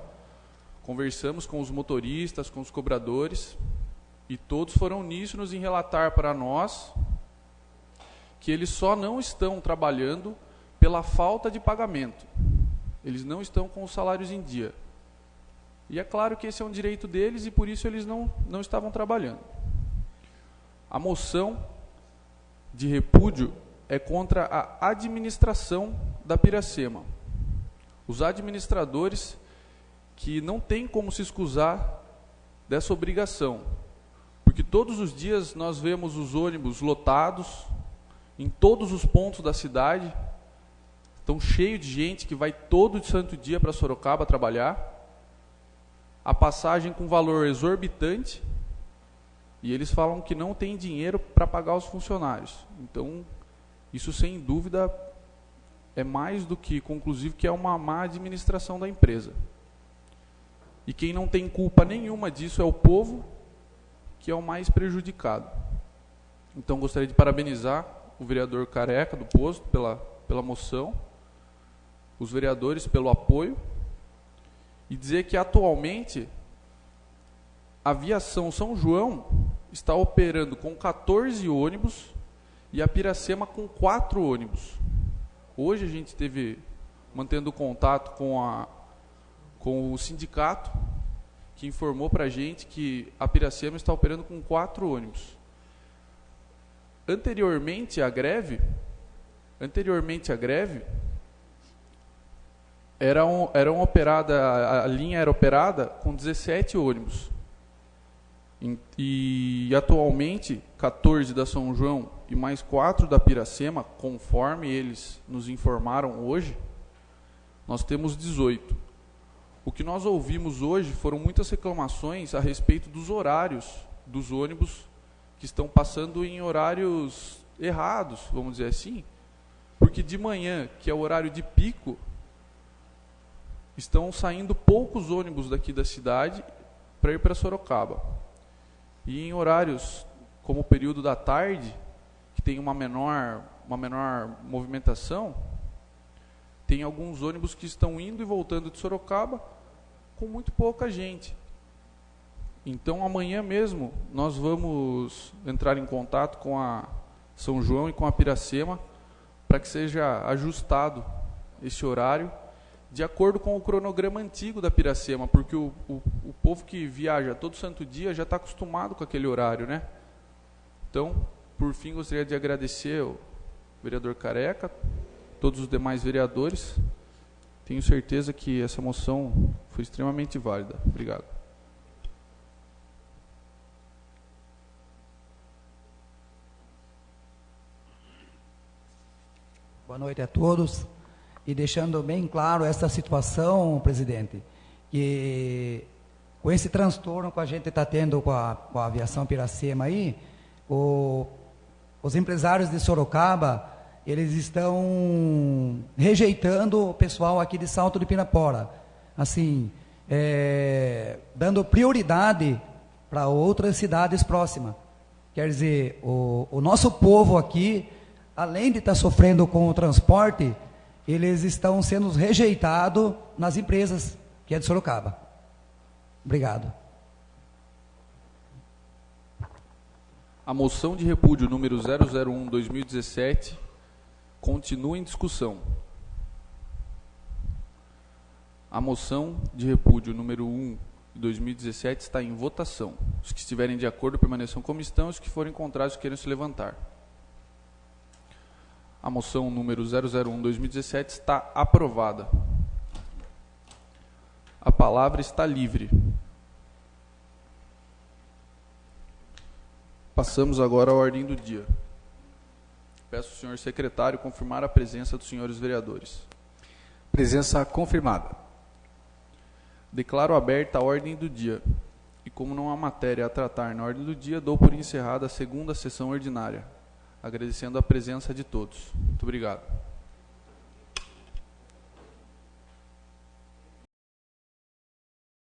conversamos com os motoristas, com os cobradores, e todos foram uníssonos em relatar para nós que eles só não estão trabalhando pela falta de pagamento. Eles não estão com os salários em dia. E é claro que esse é um direito deles e por isso eles não estavam trabalhando. A moção de repúdio é contra a administração da Piracema. Os administradores que não têm como se excusar dessa obrigação, porque todos os dias nós vemos os ônibus lotados em todos os pontos da cidade, estão cheios de gente que vai todo santo dia para Sorocaba trabalhar, a passagem com valor exorbitante, e eles falam que não tem dinheiro para pagar os funcionários. Então, isso sem dúvida é mais do que conclusivo que é uma má administração da empresa. E quem não tem culpa nenhuma disso é o povo, que é o mais prejudicado. Então, gostaria de parabenizar o vereador Careca do Posto pela moção, os vereadores pelo apoio, e dizer que atualmente a Aviação São João está operando com 14 ônibus e a Piracema com 4 ônibus. Hoje a gente esteve mantendo contato com o sindicato, que informou para a gente que a Piracema está operando com 4 ônibus. Anteriormente à greve, a linha era operada com 17 ônibus. E atualmente, 14 da São João e mais 4 da Piracema, conforme eles nos informaram hoje, nós temos 18. O que nós ouvimos hoje foram muitas reclamações a respeito dos horários dos ônibus que estão passando em horários errados, vamos dizer assim, porque de manhã, que é o horário de pico, estão saindo poucos ônibus daqui da cidade para ir para Sorocaba. E em horários como o período da tarde, que tem uma menor movimentação, tem alguns ônibus que estão indo e voltando de Sorocaba com muito pouca gente. Então amanhã mesmo nós vamos entrar em contato com a São João e com a Piracema para que seja ajustado esse horário de acordo com o cronograma antigo da Piracema, porque o povo que viaja todo santo dia já está acostumado com aquele horário, né? Então, por fim, gostaria de agradecer ao vereador Careca, todos os demais vereadores. Tenho certeza que essa moção foi extremamente válida. Obrigado. Boa noite a todos. E deixando bem claro essa situação, presidente, que com esse transtorno que a gente está tendo com a aviação Piracema aí, os empresários de Sorocaba, eles estão rejeitando o pessoal aqui de Salto de Pirapora, assim, dando prioridade para outras cidades próximas. Quer dizer, o nosso povo aqui, além de estar sofrendo com o transporte, eles estão sendo rejeitados nas empresas que é de Sorocaba. Obrigado. A moção de repúdio número 001/2017 continua em discussão. A moção de repúdio número 1/2017 está em votação. Os que estiverem de acordo permaneçam como estão, os que forem contrários queiram se levantar. A moção número 001/2017 está aprovada. A palavra está livre. Passamos agora à ordem do dia. Peço ao senhor secretário confirmar a presença dos senhores vereadores. Presença confirmada. Declaro aberta a ordem do dia. E como não há matéria a tratar na ordem do dia, dou por encerrada a segunda sessão ordinária, agradecendo a presença de todos. Muito obrigado.